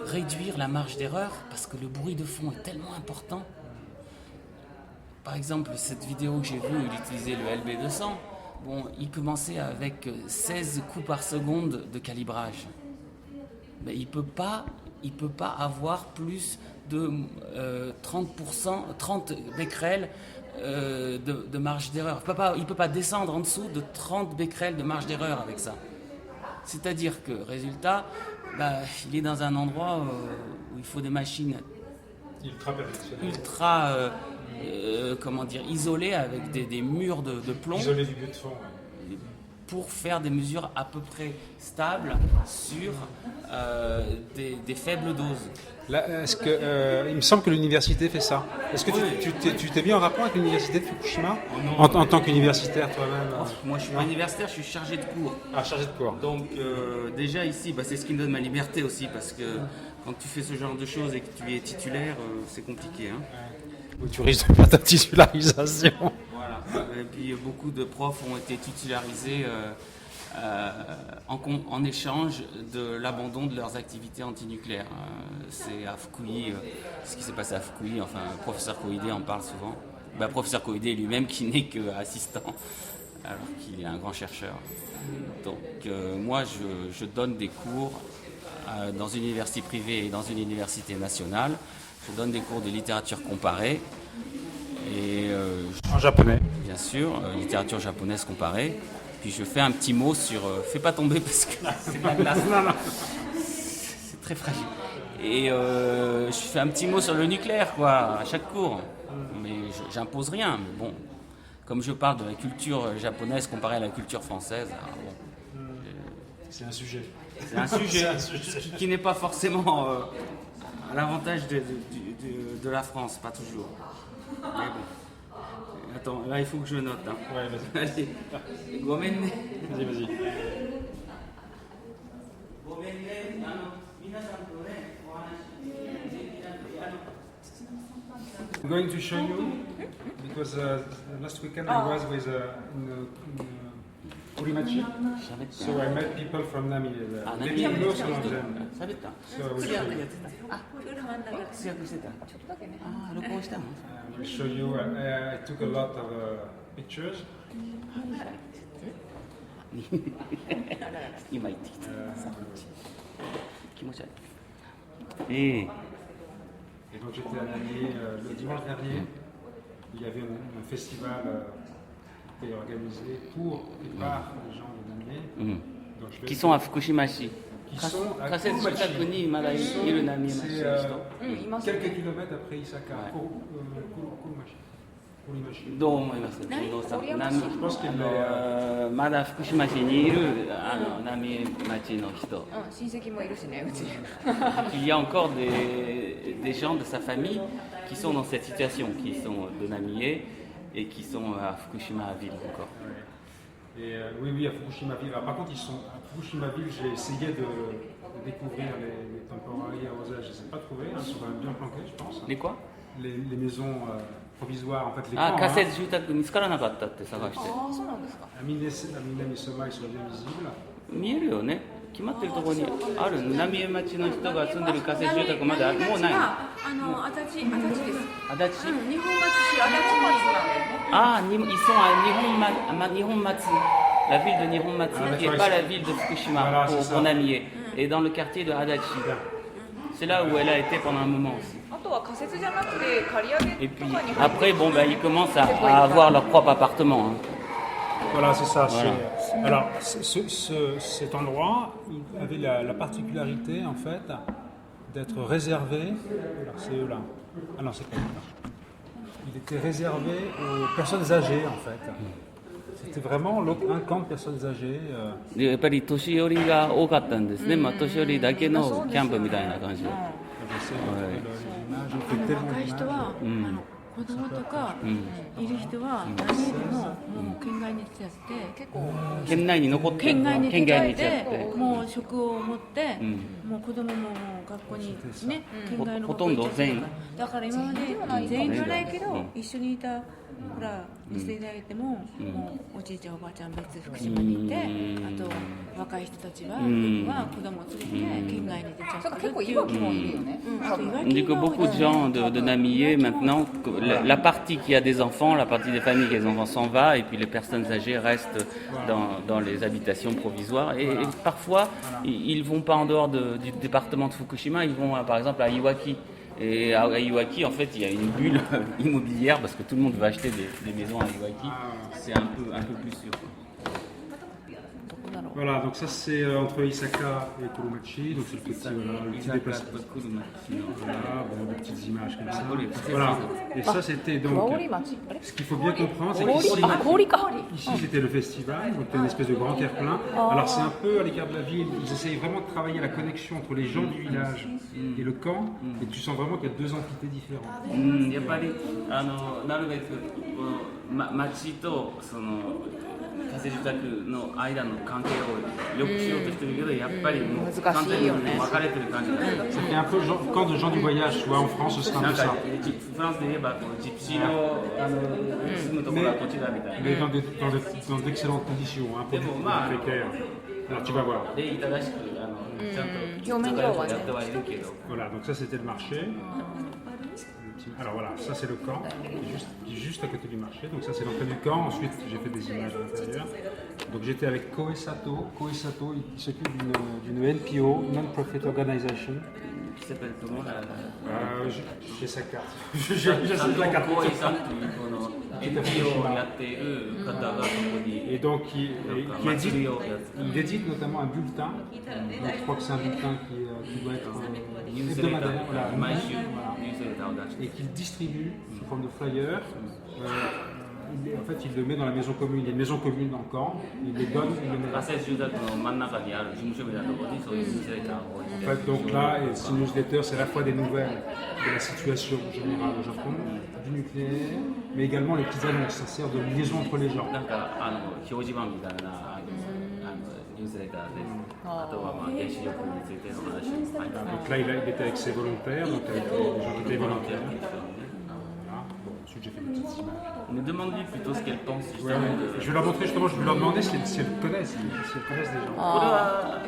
réduire la marge d'erreur parce que le bruit de fond est tellement important. Par exemple, cette vidéo que j'ai vue où il utilisait le LB200, bon, il commençait avec 16 coups par seconde de calibrage. Mais il peut pas avoir plus de 30 becquerels de marge d'erreur. Il peut pas descendre en dessous de 30 becquerels de marge d'erreur avec ça. C'est-à-dire que, résultat, il est dans un endroit où il faut des machines ultra isolées avec des murs de plomb. Isolé du but de fond. Pour faire des mesures à peu près stables sur des faibles doses. Là, il me semble que l'université fait ça. Est-ce que tu t'es mis en rapport avec l'université de Fukushima en tant qu'universitaire toi-même? Moi, je suis pas universitaire, je suis chargé de cours. Ah, chargé de cours. Donc, déjà ici, c'est ce qui me donne ma liberté aussi, parce que quand tu fais ce genre de choses et que tu es titulaire, c'est compliqué. Hein. Ouais. Tu risques de perdre ta titularisation. Voilà. Et puis, beaucoup de profs ont été titularisés en échange de l'abandon de leurs activités antinucléaires. C'est à Fukui, ce qui s'est passé à Fukui, enfin, le professeur Koide en parle souvent. Professeur Koide lui-même qui n'est qu'assistant, alors qu'il est un grand chercheur. Donc moi, je donne des cours dans une université privée et dans une université nationale. Je donne des cours de littérature comparée. Et, en japonais. Bien sûr, littérature japonaise comparée. Puis je fais un petit mot sur... fais pas tomber parce que c'est de la glace. Non. C'est très fragile. Et je fais un petit mot sur le nucléaire, à chaque cours. Mais j'impose rien. Mais bon, comme je parle de la culture japonaise comparée à la culture française, c'est un sujet. C'est un sujet qui n'est pas forcément à l'avantage de la France, pas toujours. Mais bon. Attends, là il faut que je note. Hein. Ouais, vas-y. Allez, gomenne. Vas-y. I'm going to show you because last weekend I was with in Kurimachi, so I met people from Nami. Maybe you know some of them. So I will show you. I will show you. I took a lot of pictures. 今言ってきた。気持ち悪い。Et donc j'étais à Nami le dimanche dernier. Il y avait un festival qui était organisé pour et par les gens de Nami. Qui sont à Fukushima-shi. Qui sont à Fukushima-shi. C'est quelques kilomètres après Isaka. Kurimachi. どう思います近藤さん。まだ福島市にいる浪江町の人。親戚もいるしね、うち。Il y a encore des gens de sa famille qui sont dans cette situation, qui sont de Namié et qui sont à Fukushima-ville encore. Et oui, à Fukushima-ville. Par contre, ils sont à Fukushima-ville. J'ai essayé de découvrir les temporari à Osage. Je ne les ai pas trouvés. Ils sont quand même bien planqués, je pense. Les quoi? Les maisons provisoires, en fait, les camps. あ、仮設住宅見つからなかったって探して。ああ、そうなんですか。Amine Soma, ils sont bien visibles. 見えるよね。決まってるところにある浪江町の人が住んでる仮設住宅までもうないの。足立です。足立。日本橋市足立町に。Ah, ils sont à Nihonmatsu, la ville de Nihonmatsu, qui n'est pas la ville de Fukushima, pour Namié, et dans le quartier de Adachi. C'est là où elle a été pendant un moment aussi. Et puis après, ils commencent à avoir leur propre appartement. Hein. Voilà, c'est ça. Voilà. Alors, cet endroit il avait la particularité, en fait, d'être réservé. Alors, c'est eux là. Ah non, c'est pas eux là. Il était réservé aux personnes âgées, en fait. C'était vraiment un camp de personnes âgées. でやっぱり年寄りが多かったんですね、まあ、年寄りだけのキャンプみたいな感じで、Je sais, l'image, on fait tellement 若い人 d'images. は、子供とかいる人は何人ももう県外に来ちゃって結構県内に残って県外に出ちゃっ県外に行っちゃっててもう職を持って、もう子供ももう学校にね県外の学校行っちゃってるからだから今まで全員じゃないけど、一緒にいたほら見せていただいても、もうおじいちゃんおばあちゃん別福島にいて、あと若い人たちは、子供を連れて県外に出ちゃってるっていう結構いわきもいるよね。あといわ On dit き que が多い beaucoup de gens de Namie maintenant, la partie qui a des enfants, la partie des familles qui a des enfants s'en va, et puis les personnes âgées restent dans les habitations provisoires. Et parfois, ils vont pas en dehors du département de Fukushima, ils vont par exemple à Iwaki. Et à Iwaki, en fait, il y a une bulle immobilière parce que tout le monde veut acheter des maisons à Iwaki. C'est un peu plus sûr. Voilà, donc ça c'est entre Isaka et Kurumachi, donc c'est le petit, voilà, le petit déplacement. Voilà, bon, des petites images comme ça. Voilà, et ça c'était donc. Ce qu'il faut bien comprendre, c'est qu'ici c'était le festival, donc c'était une espèce de grand terre-plein. Alors c'est un peu à l'écart de la ville, ils essayent vraiment de travailler la connexion entre les gens du village et le camp, et tu sens vraiment qu'il y a deux entités différentes. やっぱりなるべく町とその仮設住宅の間の関係を良くしようとしてるけど、やっぱりもう完全に分かれてる感じがする。 Ça fait un peu camp de gens du voyage, tu vois, en France ce sera un な peu んか ça. フランスで言えばこうジプシーの住むところはこちらみたいな。 Mais dans d'excellentes conditions, hein, pour des précaires. Alors tu vas voir. 礼儀正しくちゃんと表面上はねやってはいるけど。 Voilà, donc ça c'était le marché. Alors voilà, ça c'est le camp, qui est juste à côté du marché. Donc ça c'est l'entrée du camp. Ensuite j'ai fait des images à l'intérieur. Donc j'étais avec Koe Sato. Koe Sato, il s'occupe d'une NPO, Non-Profit Organization. Qui s'appelle comment là? J'ai sa carte. J'ai la carte. こういうさんっていうこの NPO をやっている方がそこに Et donc qui 祭 édite, りをやって il édite notamment un bulletin. Donc, je crois que c'est un bulletin qui doit être hebdomadaire. Voilà, 毎週 voilà. ニュースレターを出して Et qu'il distribue sous forme de flyer. En fait, il le met dans la maison commune. Il y a une maison commune dans le camp. Il les donne, il le met là. 仮設住宅の真ん中にある事務所みたいなところにそういうニュースレターを置い En て fait, donc là, ce newsletter, c'est à la fois des nouvelles de la situation générale au Japon, du nucléaire, mais également les petites annonces. Ça sert de liaison entre les gens. なんか表示板みたいなニュースレターで、あとはまあ原子力についての話も入ってます。 Donc là, il était avec ses volontaires, donc avec les gens qui étaient volontaires. Voilà. Bon, ensuite, j'ai fait des petites images. Me demande-lui plutôt ce qu'elle pense Ouais, justement ouais. de... Je vais leur montrer justement, je vais leur demander si elles connaissent, si elles connaissent des gens. これは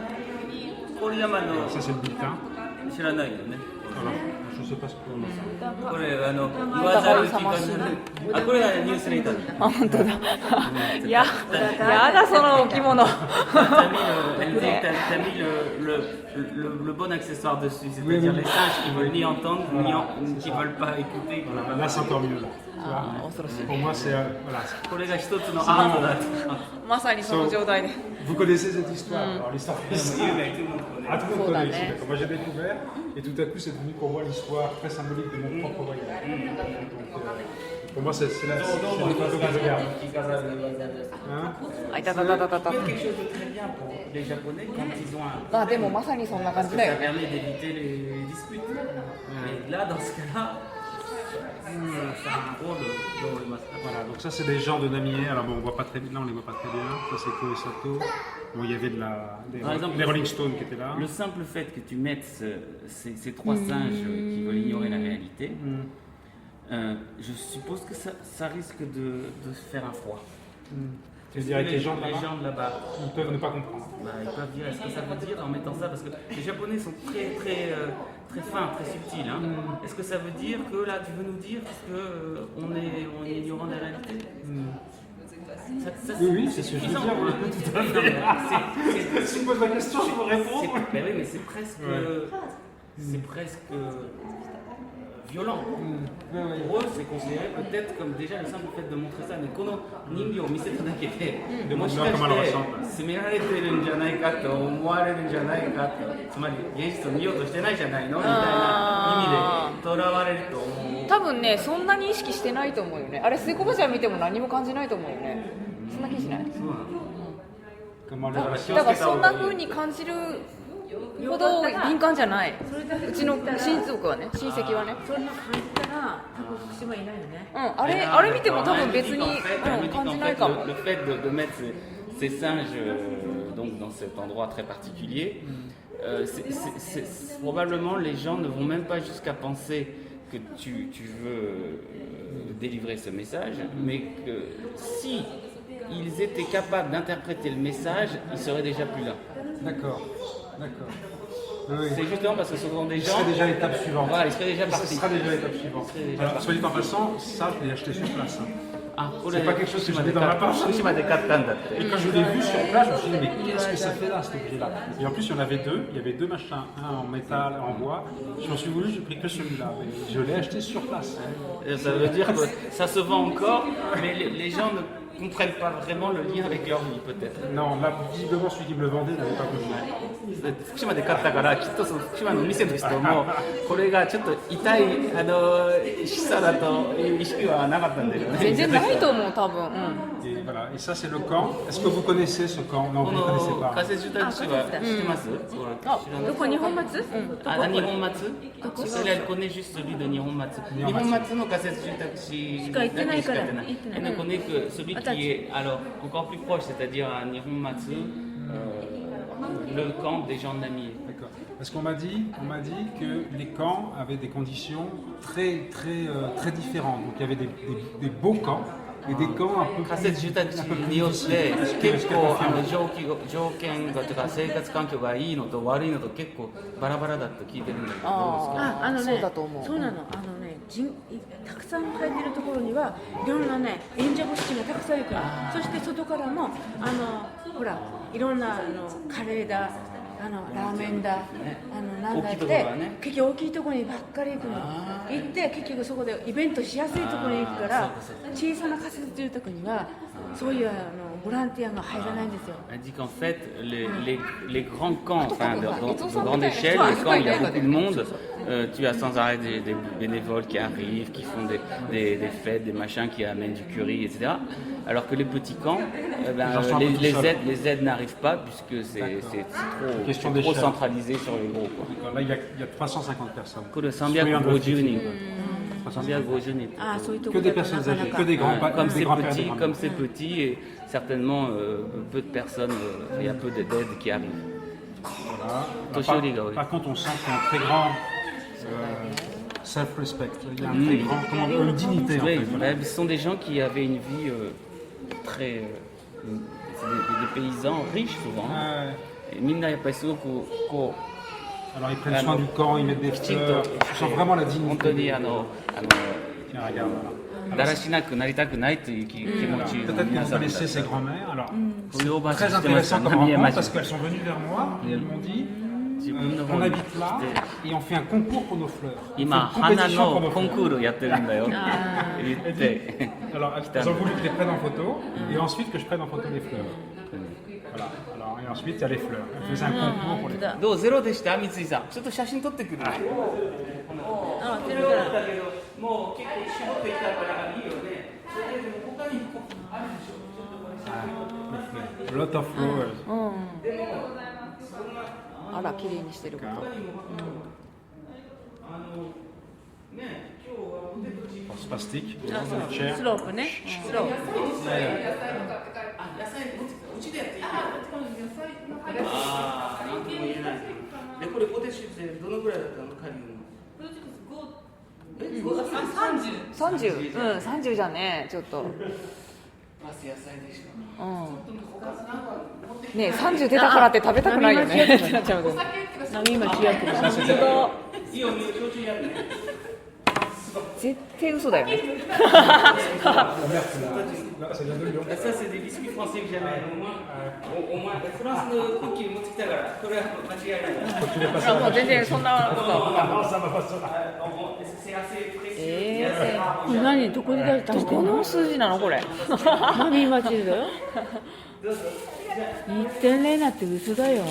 郡山の Ça, c'est le bulletin. 知らないよね。 Voilà. Je ne sais pas ce qu'on a. これ言わざる気がする。あ、これがニュースレター。あ、本当だ。やだその置物。T'as mis le bon accessoire dessus, c'est-à-dire les singes qui veulent ni entendre, ni qui veulent pas écouter. Voilà, là, c'est encore mieux. Tu vois. あ、恐ろしい。 Pour moi, c'est. Voilà. これが一つのアートだと。まさにその状態で。 Vous connaissez cette histoire. Alors, l'histoire. Ah, tout le monde connaît ici, Faut d'accord. Moi, j'ai découvert, et tout à coup, c'est devenu pour moi l'histoire très symbolique de mon propre voyage. Donc, pour moi, c'est la photo que je regarde. Hein? あ、いたたたたたた。 quelque chose de très bien pour les Japonais quand ils ont un... まあでもまさにそんな感 Parce じ que だ ça よ。 permet d'éviter les disputes. Et là, dans ce cas-là, ça a un rôle dans le master. Voilà, donc ça, c'est des gens de Namie. Alors, bon, on voit pas très bien, là, on les voit pas très bien. Ça, c'est Koe Sato. Bon, il y avait Par exemple, les Rolling Stones qui étaient là. Le simple fait que tu mettes ces trois singes qui veulent ignorer la réalité, je suppose que ça risque de se faire un froid. Tu veux dire avec les gens de là-bas, ils peuvent ne pas comprendre. bah, ils peuvent dire, est-ce que ça veut dire en mettant ça, parce que les Japonais sont très fins, très subtils. Hein. Est-ce que ça veut dire que là, tu veux nous dire qu'on est ignorant de la réalité? Oui, c'est ce que je veux dire. Tout à fait. Si tu me poses la question, je peux répondre. Mais oui, mais c'est presque violent. Pour eux, c'est considéré peut-être comme déjà le simple fait de montrer ça. Mais kono ningyoを見せただけで、もしかして責められてるんじゃないかと思われるんじゃないかと、つまり現実を見ようとしてないじゃないのみたいな意味でとらわれると思う。多分ね、そんなに意識してないと思うよね。あれ、スイコバちゃん見ても何も感じないと思うよね。そんな気しない？ Comment les relations だからそんな風に感じるほど敏感じゃない。うちの親族はね、親戚はね。そんな感じたら多分福島いないよね。あれ見ても多分別に感じないかも。 Le fait de mettre ces singes donc dans cet endroit très particulier, probablement les gens ne vont même pas jusqu'à penser que tu veux délivrer ce message, mais que si ils étaient capables d'interpréter le message, ils seraient déjà plus là. D'accord. Oui. C'est justement parce que ce sont des gens... Ce serait déjà l'étape suivante. Voilà, ils seraient déjà partis. Ce sera déjà l'étape suivante. Alors, soit dit en passant, ça, je l'ai acheté sur place. C'est pas quelque chose que j'avais dans ma poche. Et quand je l'ai vu sur place, je me suis dit, mais qu'est-ce que ça fait là, cet objet-là? Et en plus, il y en avait deux. Il y avait deux machins, un en métal, un en bois. Je m'en suis voulu, j'ai pris que celui-là. Mais je l'ai acheté sur place. Ça veut dire que ça se vend encore, mais les gens ne comprennent pas vraiment le lien avec leur vie, peut-être. Non, là, visiblement, celui qui me le vendait n'avait pas compris. 福島で買ったからきっとその福島の店の人もこれがちょっと痛い示唆だという意識はなかったんだよね。全然ないと思う多分。Et voilà, et ça c'est le camp. Est-ce que vous connaissez ce camp? Non, vous ne le connaissez pas. 仮設住宅地は知ってます？どこ日本松？日本松？Elle connaît juste celui de 日本松。日本松の仮設住宅地しか行ってないから。Elle ne connaît que celui qui est alors encore plus proche, c'est-à-dire à 日本松。Le camp des gens de Namier. D'accord. Parce qu'on m'a dit que les camps avaient des conditions très différentes. Donc il y avait des beaux camps et des camps un peu 仮設住宅地によって結構条件がとか生活環境がいいのと悪いのと結構バラバラだと聞いてるんだけどどうですか？そうだと思う。そうなの。たくさん生えてるところにはいろんなね演者物資がたくさんいるから、そして外からもほらいろんなカレーだラーメンだなんだって、結局大きいところにばっかり行くの。行って結局そこでイベントしやすいところに行くから、小さな仮設住宅にはそういうボランティアが入らないんですよ。Elle dit qu'en fait les grands camps, enfin de grande échelle, les camps où il y a beaucoup de monde, tu as sans arrêt des bénévoles qui arrivent, qui font des fêtes, des machins, qui amènent du curry, etc. Alors que les petits camps, les aides n'arrivent pas puisque c'est trop centralisé sur les gros. Là, il y a 350 personnes. Que des personnes âgées, que des grands parents. Comme c'est petit et certainement peu de personnes, il y a peu d'aides qui arrivent. Voilà. Par contre, on sent qu'il y a un très grand self-respect. Il y a un très grand, une dignité. Oui, en fait. Ce sont des gens qui avaient une vie très... des paysans riches souvent. Alors ils prennent soin du camp, ils mettent des fleurs, ils sentent vraiment la dignité. Tiens, regarde, voilà. Peut-être que vous connaissez ces grands-mères. Alors, c'est très intéressant comme rencontre parce qu'elles sont venues vers moi et elles m'ont dit on habite là et on fait un concours pour nos fleurs. On fait une compétition pour nos fleurs. Alors, elles ont voulu que je les prenne en photo et ensuite que je prenne en photo les fleurs. Voilà. Alors, et ensuite, il y a les fleurs. Elle faisait un concours pour les fleurs. どうゼロでした三井さん。ちょっと写真撮ってくるね。ゼロだけど、もう結構絞ってきたからいいよね。それで他にあるでしょ。A lot of flowers. あら、綺麗にしてること。Spastique. スロープね。スロープ。なんとも言えない。で、これポテチってどのぐらいだったの？カリウム。30。30じゃね、ちょっと。ねえ、30出たからって食べたくないよね。ってなっちゃう。波町役場。絶対嘘だよね。Ça c'est des biscuits français que j'avais au moins Franceのクッキー持ってきたからこれは間違いない。もう全然そんなこと。これ何どこで出してどの数字なのこれ。波町だよ。1.0なんて嘘だよ。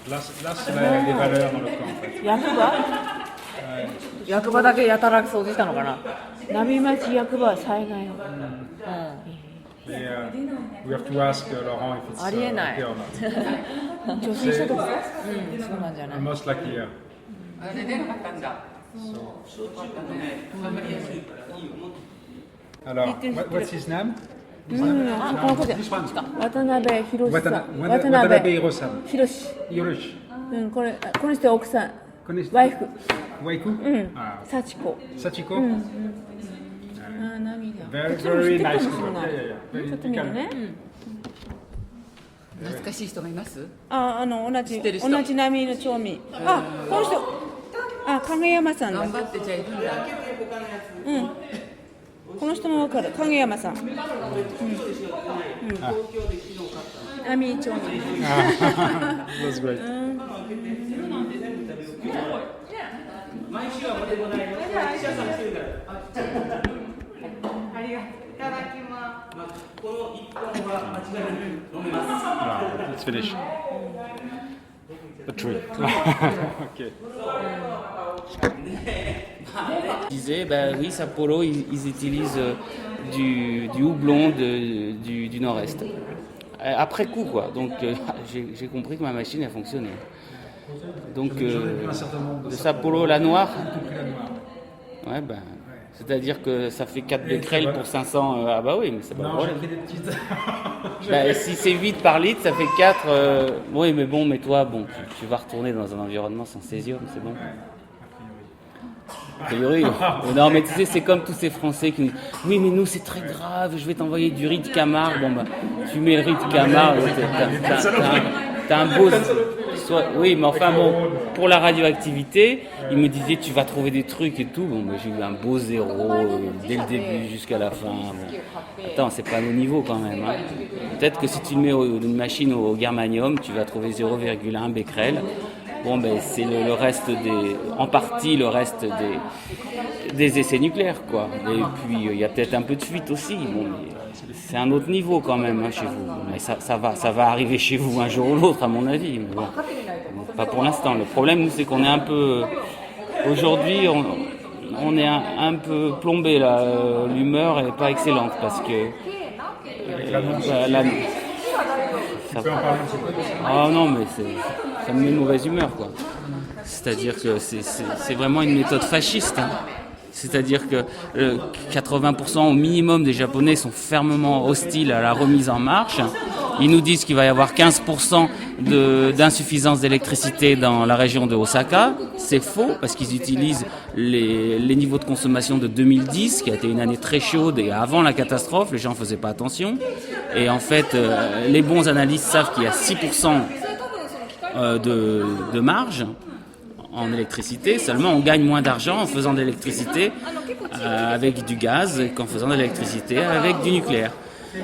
Là, c'est les valeurs dans le camp. 役場？役場だけやたら掃除したのかな。波町役場は災害を。We have to ask Laurent if it's ありえない okay or not. 女性所得そうなんじゃない Almost like here. あれ出なかったんだ。 Alors, what's his name? あこの子で This one. 渡辺博さん Watanabe Hirosan. 博 Hiroshi. この人は奥さん Connaissez- ワイフ Waiku? Ah. 幸子 Sachiko? あ涙 Very, こっちも知っ very てるか nice もし people. れない Very ちょっと見る calm. ね懐かしい人がいます？同てる人じ波の町民この人影山さんだ頑張ってじゃあいるんだ。この人もわかる影山さん波町民 That's great. この一本は間違いなく飲めます。 Wow, let's finish. The tree. Okay. Je disais, bah oui, Sapporo, ils utilisent du houblon du nord-est. Après coup, quoi. Donc, j'ai compris que ma machine, elle fonctionnait. Donc, de Sapporo, la noire. Ouais, ben. C'est-à-dire que ça fait 4 becquerels pour 500. Ah bah oui, mais c'est pas Non, vrai. j'ai pris des petites. Bah, si c'est 8 par litre, ça fait 4. Oui, mais bon, mais toi, bon, tu vas retourner dans un environnement sans césium, c'est bon. A priori. Non, mais tu sais, c'est comme tous ces Français qui nous disent oui, mais nous, c'est très grave, je vais t'envoyer du riz de Camargue. Bon, bah, tu mets le riz de Camargue, t'as un beau. Oui, mais enfin bon, pour la radioactivité, il me disait tu vas trouver des trucs et tout. Bon, bah, j'ai eu un beau 0 dès le début jusqu'à la fin. Bon. Attends, c'est pas à nos niveaux quand même. Hein. Peut-être que si tu mets une machine au germanium, tu vas trouver 0,1 becquerel. Bon, ben c'est le reste en partie le reste des essais nucléaires, quoi. Et puis il y a peut-être un peu de fuite aussi. Bon, c'est un autre niveau quand même hein, chez vous. Mais ça va arriver chez vous un jour ou l'autre, à mon avis. Mais bon, pas pour l'instant. Le problème, nous, c'est qu'on est un peu aujourd'hui, on est un peu plombé là. L'humeur est pas excellente parce que ah non, mais ça me met une mauvaise humeur, quoi. C'est-à-dire que c'est vraiment une méthode fasciste. Hein. C'est-à-dire que 80% au minimum des Japonais sont fermement hostiles à la remise en marche. Ils nous disent qu'il va y avoir 15% d'insuffisance d'électricité dans la région de Osaka. C'est faux parce qu'ils utilisent les niveaux de consommation de 2010, qui a été une année très chaude et avant la catastrophe, les gens ne faisaient pas attention. Et en fait, les bons analystes savent qu'il y a 6% de marge en électricité. Seulement, on gagne moins d'argent en faisant de l'électricité avec du gaz qu'en faisant de l'électricité avec du nucléaire.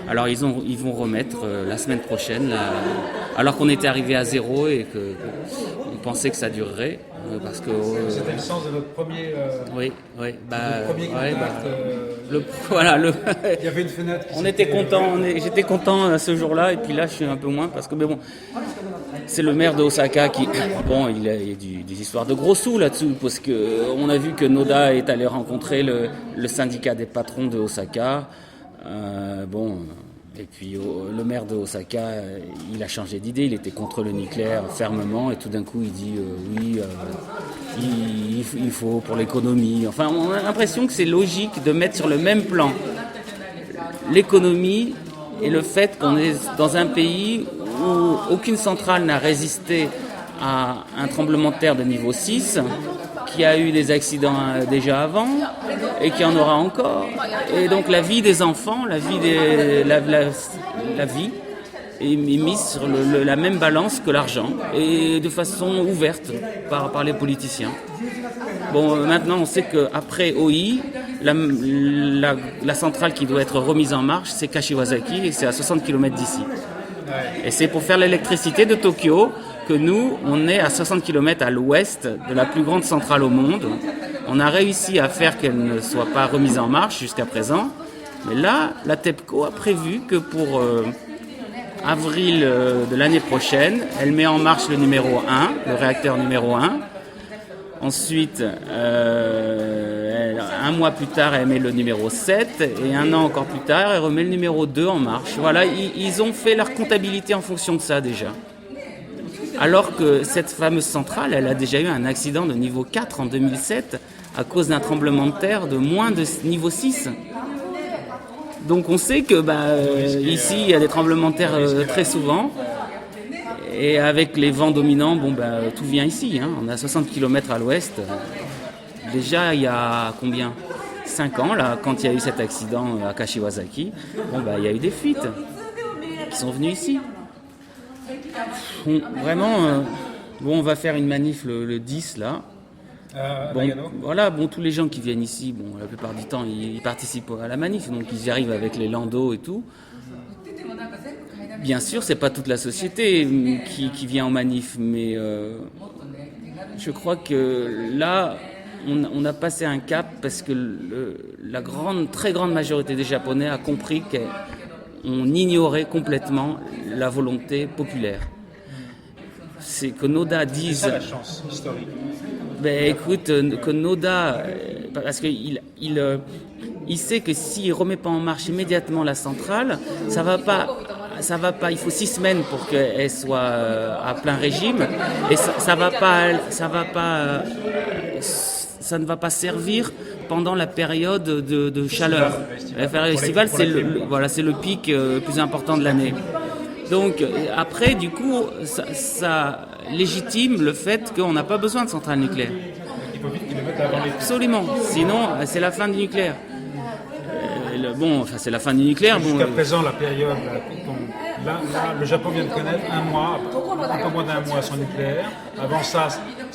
Alors ils vont remettre la semaine prochaine, alors qu'on était arrivé à 0 et qu'on pensait que ça durerait, parce que C'était le sens de notre premier. oui, Premier contact. Il y avait une fenêtre. On était content, j'étais content ce jour-là et puis là je suis un peu moins parce que mais bon, c'est le maire de Osaka qui bon il y a des histoires de gros sous là-dessous parce que on a vu que Noda est allé rencontrer le syndicat des patrons de Osaka. Et puis le maire de Osaka, il a changé d'idée, il était contre le nucléaire fermement et tout d'un coup il dit il faut pour l'économie. Enfin, on a l'impression que c'est logique de mettre sur le même plan l'économie et le fait qu'on est dans un pays où aucune centrale n'a résisté à un tremblement de terre de niveau 6, qui a eu des accidents déjà avant et qui en aura encore. Et donc la vie des enfants, la vie est mise sur la même balance que l'argent et de façon ouverte par les politiciens. Bon, maintenant on sait qu'après OI, la centrale qui doit être remise en marche, c'est Kashiwazaki et c'est à 60 km d'ici. Et c'est pour faire l'électricité de Tokyo que nous, on est à 60 km à l'ouest de la plus grande centrale au monde. On a réussi à faire qu'elle ne soit pas remise en marche jusqu'à présent. Mais là, la TEPCO a prévu que pour avril de l'année prochaine, elle met en marche le numéro 1, le réacteur numéro 1. Ensuite, un mois plus tard, elle met le numéro 7, et un an encore plus tard, elle remet le numéro 2 en marche. Voilà, ils ont fait leur comptabilité en fonction de ça déjà. Alors que cette fameuse centrale, elle a déjà eu un accident de niveau 4 en 2007 à cause d'un tremblement de terre de moins de niveau 6. Donc on sait que ici, il y a des tremblements de terre très souvent. Et avec les vents dominants, tout vient ici. Hein. On a 60 km à l'ouest. Déjà, il y a combien 5 ans, là, quand il y a eu cet accident à Kashiwazaki, il y a eu des fuites qui sont venues ici. Vraiment, on va faire une manif le 10, là. Tous les gens qui viennent ici, la plupart du temps, ils participent à la manif, donc ils y arrivent avec les landaux et tout. Bien sûr, c'est pas toute la société qui vient en manif, mais je crois que là, on a passé un cap parce que la très grande majorité des Japonais a compris qu'on ignorait complètement la volonté populaire. C'est que Noda dise... C'est ça la chance historique. Écoute, que Noda, parce qu'il sait que s'il ne remet pas en marche immédiatement la centrale, ça va pas, il faut 6 semaines pour qu'elle soit à plein régime, et ça ne va pas servir pendant la période de chaleur. La période estivale, c'est le pic plus important de l'année. Donc après, du coup, ça légitime le fait qu'on n'a pas besoin de centrale nucléaire. Il faut vite qu'ils le mettent avant l'été. Absolument. Sinon, c'est la fin du nucléaire. C'est la fin du nucléaire. Jusqu'à présent, la période, là, le Japon vient de connaître un peu moins d'un mois sans nucléaire. Avant ça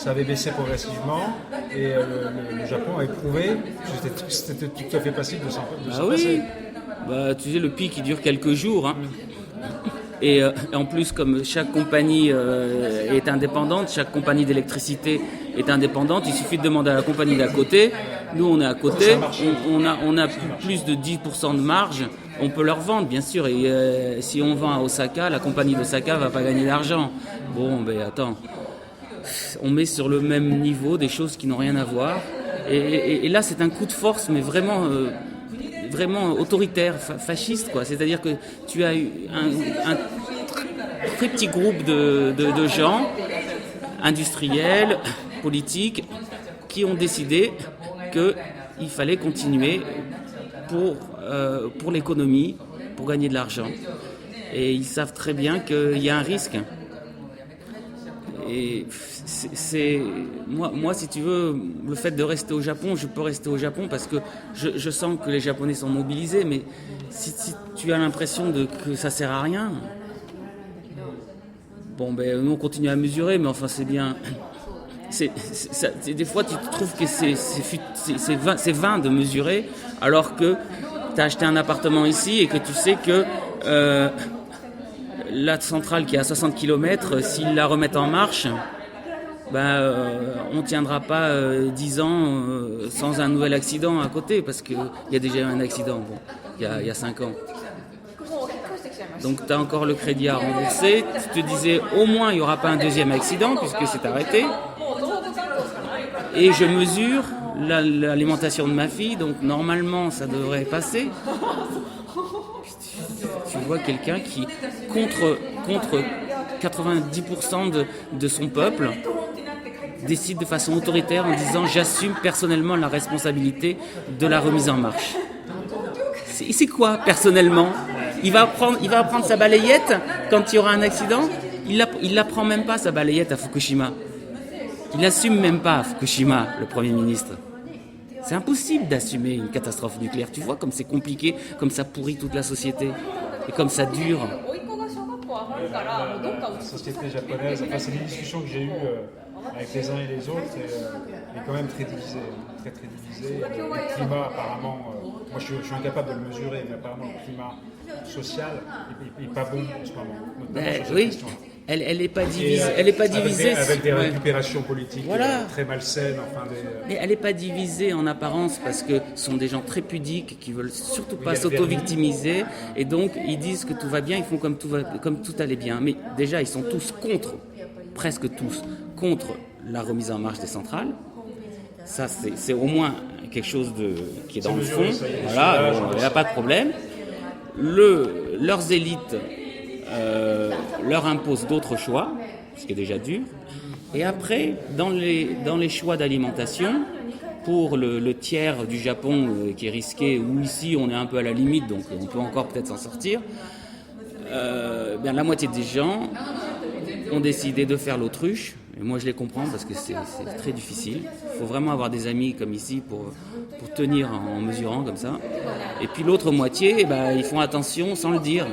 avait baissé progressivement. Et le Japon a éprouvé que c'était tout à fait facile de s'en passer. Tu sais, le pic, il dure quelques jours. Hein. Et en plus, comme chaque compagnie est indépendante, chaque compagnie d'électricité est indépendante, il suffit de demander à la compagnie d'à côté. Nous, on est à côté, on a plus de 10% de marge, on peut leur vendre, bien sûr. Et si on vend à Osaka, la compagnie d'Osaka va pas gagner d'argent. Attends, on met sur le même niveau des choses qui n'ont rien à voir. Et là, c'est un coup de force, mais vraiment autoritaire, fasciste, quoi. C'est-à-dire que tu as eu un très petit groupe de gens, industriels, politiques, qui ont décidé qu'il fallait continuer pour l'économie, pour gagner de l'argent. Et ils savent très bien qu'il y a un risque. Et moi, si tu veux, le fait de rester au Japon, je peux rester au Japon parce que je sens que les Japonais sont mobilisés, mais si tu as l'impression que ça sert à rien, nous on continue à mesurer, mais enfin c'est bien. Des fois tu trouves que c'est vain de mesurer, alors que tu as acheté un appartement ici et que tu sais que la centrale qui est à 60 km, s'ils la remettent en marche, on ne tiendra pas 10 ans sans un nouvel accident à côté, parce qu'il y a déjà eu un accident il y a 5 ans. Donc tu as encore le crédit à rembourser. Tu te disais au moins il n'y aura pas un deuxième accident puisque c'est arrêté. Et je mesure l'alimentation de ma fille, donc normalement ça devrait passer. Tu vois quelqu'un qui, contre 90% de son peuple, décide de façon autoritaire en disant « j'assume personnellement la responsabilité de la remise en marche ». C'est quoi personnellement ? Il va prendre sa balayette quand il y aura un accident ? Il la prend même pas, sa balayette, à Fukushima. Il n'assume même pas à Fukushima, le Premier ministre. C'est impossible d'assumer une catastrophe nucléaire. Tu vois comme c'est compliqué, comme ça pourrit toute la société. Et comme ça dure. La société japonaise, c'est des discussions que j'ai eues avec les uns et les autres, est quand même très divisée. Très divisée. Le climat, apparemment, moi je suis incapable de le mesurer, mais apparemment le climat social n'est pas bon en ce moment. Oui. Elle n'est pas divisée. Avec des récupérations politiques très malsaines. Mais elle n'est pas divisée en apparence parce que ce sont des gens très pudiques qui ne veulent surtout pas s'auto-victimiser. Et donc, ils disent que tout va bien, ils font comme tout allait bien. Mais déjà, ils sont tous presque tous contre la remise en marche des centrales. Ça, c'est au moins quelque chose qui est dans le fond. Voilà, il n'y a pas de problème. Leurs élites leur imposent d'autres choix, ce qui est déjà dur. Et après, dans les choix d'alimentation, pour le tiers du Japon qui est risqué, où ici on est un peu à la limite, donc on peut encore peut-être s'en sortir, bien la moitié des gens ont décidé de faire l'autruche. Et moi je les comprends parce que c'est très difficile. Il faut vraiment avoir des amis comme ici pour tenir en mesurant comme ça. Et puis l'autre moitié, ils font attention sans le dire.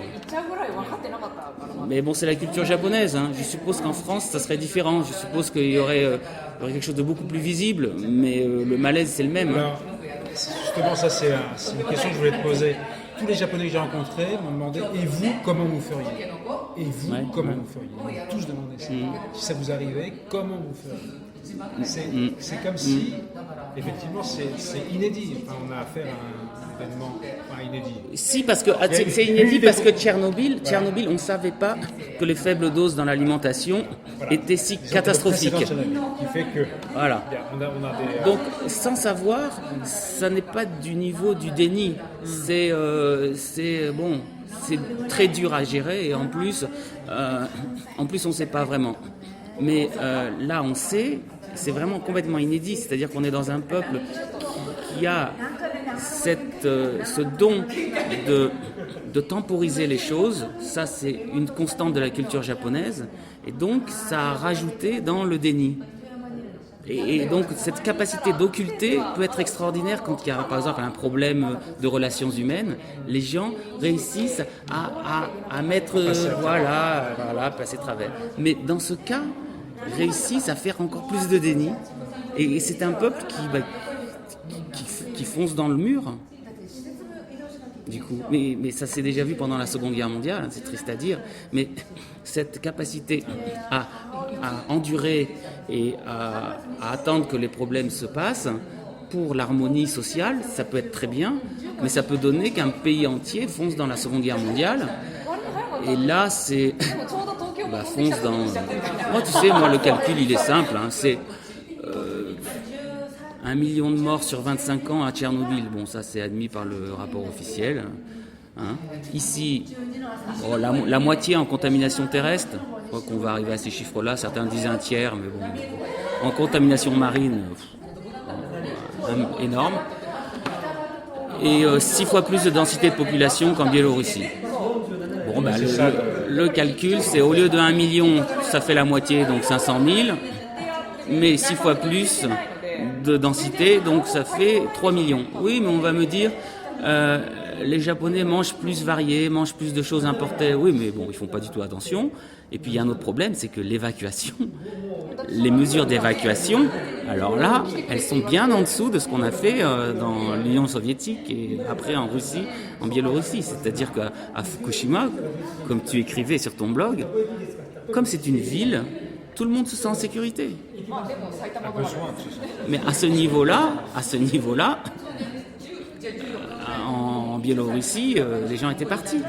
Mais bon, c'est la culture japonaise. Hein. Je suppose qu'en France, ça serait différent. Je suppose qu'il y aurait quelque chose de beaucoup plus visible, mais le malaise, c'est le même. Alors, justement, ça, c'est une question que je voulais te poser. Tous les Japonais que j'ai rencontrés m'ont demandé « Et vous, comment vous feriez ?» Et vous, comment vous feriez ? Ils m'ont tous demandé ça. Si ça vous arrivait, comment vous feriez ? C'est comme si, effectivement, c'est inédit. Enfin, on a affaire à un événement inédit. Si, parce que c'est inédit parce que Tchernobyl, on ne savait pas que les faibles doses dans l'alimentation étaient si catastrophiques. Qui fait que voilà. On a des, donc, sans savoir, ça n'est pas du niveau du déni. C'est très dur à gérer et en plus on ne sait pas vraiment. Mais là, on sait. C'est vraiment complètement inédit. C'est-à-dire qu'on est dans un peuple qui a ce don de temporiser les choses. Ça, c'est une constante de la culture japonaise. Et donc, ça a rajouté dans le déni. Et donc, cette capacité d'occulter peut être extraordinaire quand il y a, par exemple, un problème de relations humaines. Les gens réussissent à mettre, passer travers. Mais dans ce cas, réussissent à faire encore plus de déni. Et c'est un peuple qui fonce dans le mur. Du coup, mais ça s'est déjà vu pendant la Seconde Guerre mondiale, hein, c'est triste à dire, mais cette capacité à endurer et à attendre que les problèmes se passent, pour l'harmonie sociale, ça peut être très bien, mais ça peut donner qu'un pays entier fonce dans la Seconde Guerre mondiale, et là c'est fonce dans... Moi tu sais, le calcul il est simple, hein, c'est 1 million de morts sur 25 ans à Tchernobyl. Bon, ça c'est admis par le rapport officiel. Hein. Ici, la moitié en contamination terrestre. Je crois qu'on va arriver à ces chiffres-là. Certains disent un tiers, mais bon. En contamination marine, énorme. Et 6 fois plus de densité de population qu'en Biélorussie. Bon, le calcul, c'est au lieu de 1 million, ça fait la moitié, donc 500 000. Mais 6 fois plus de densité, donc ça fait 3 millions. Oui, mais on va me dire, les Japonais mangent plus varié, mangent plus de choses importées. Oui, mais bon, ils font pas du tout attention. Et puis il y a un autre problème, c'est que l'évacuation, les mesures d'évacuation, alors là, elles sont bien en dessous de ce qu'on a fait dans l'Union soviétique et après en Russie, en Biélorussie. C'est-à-dire qu'à Fukushima, comme tu écrivais sur ton blog, comme c'est une ville, tout le monde se sent en sécurité. Mais à ce niveau-là, en Biélorussie, les gens étaient partis.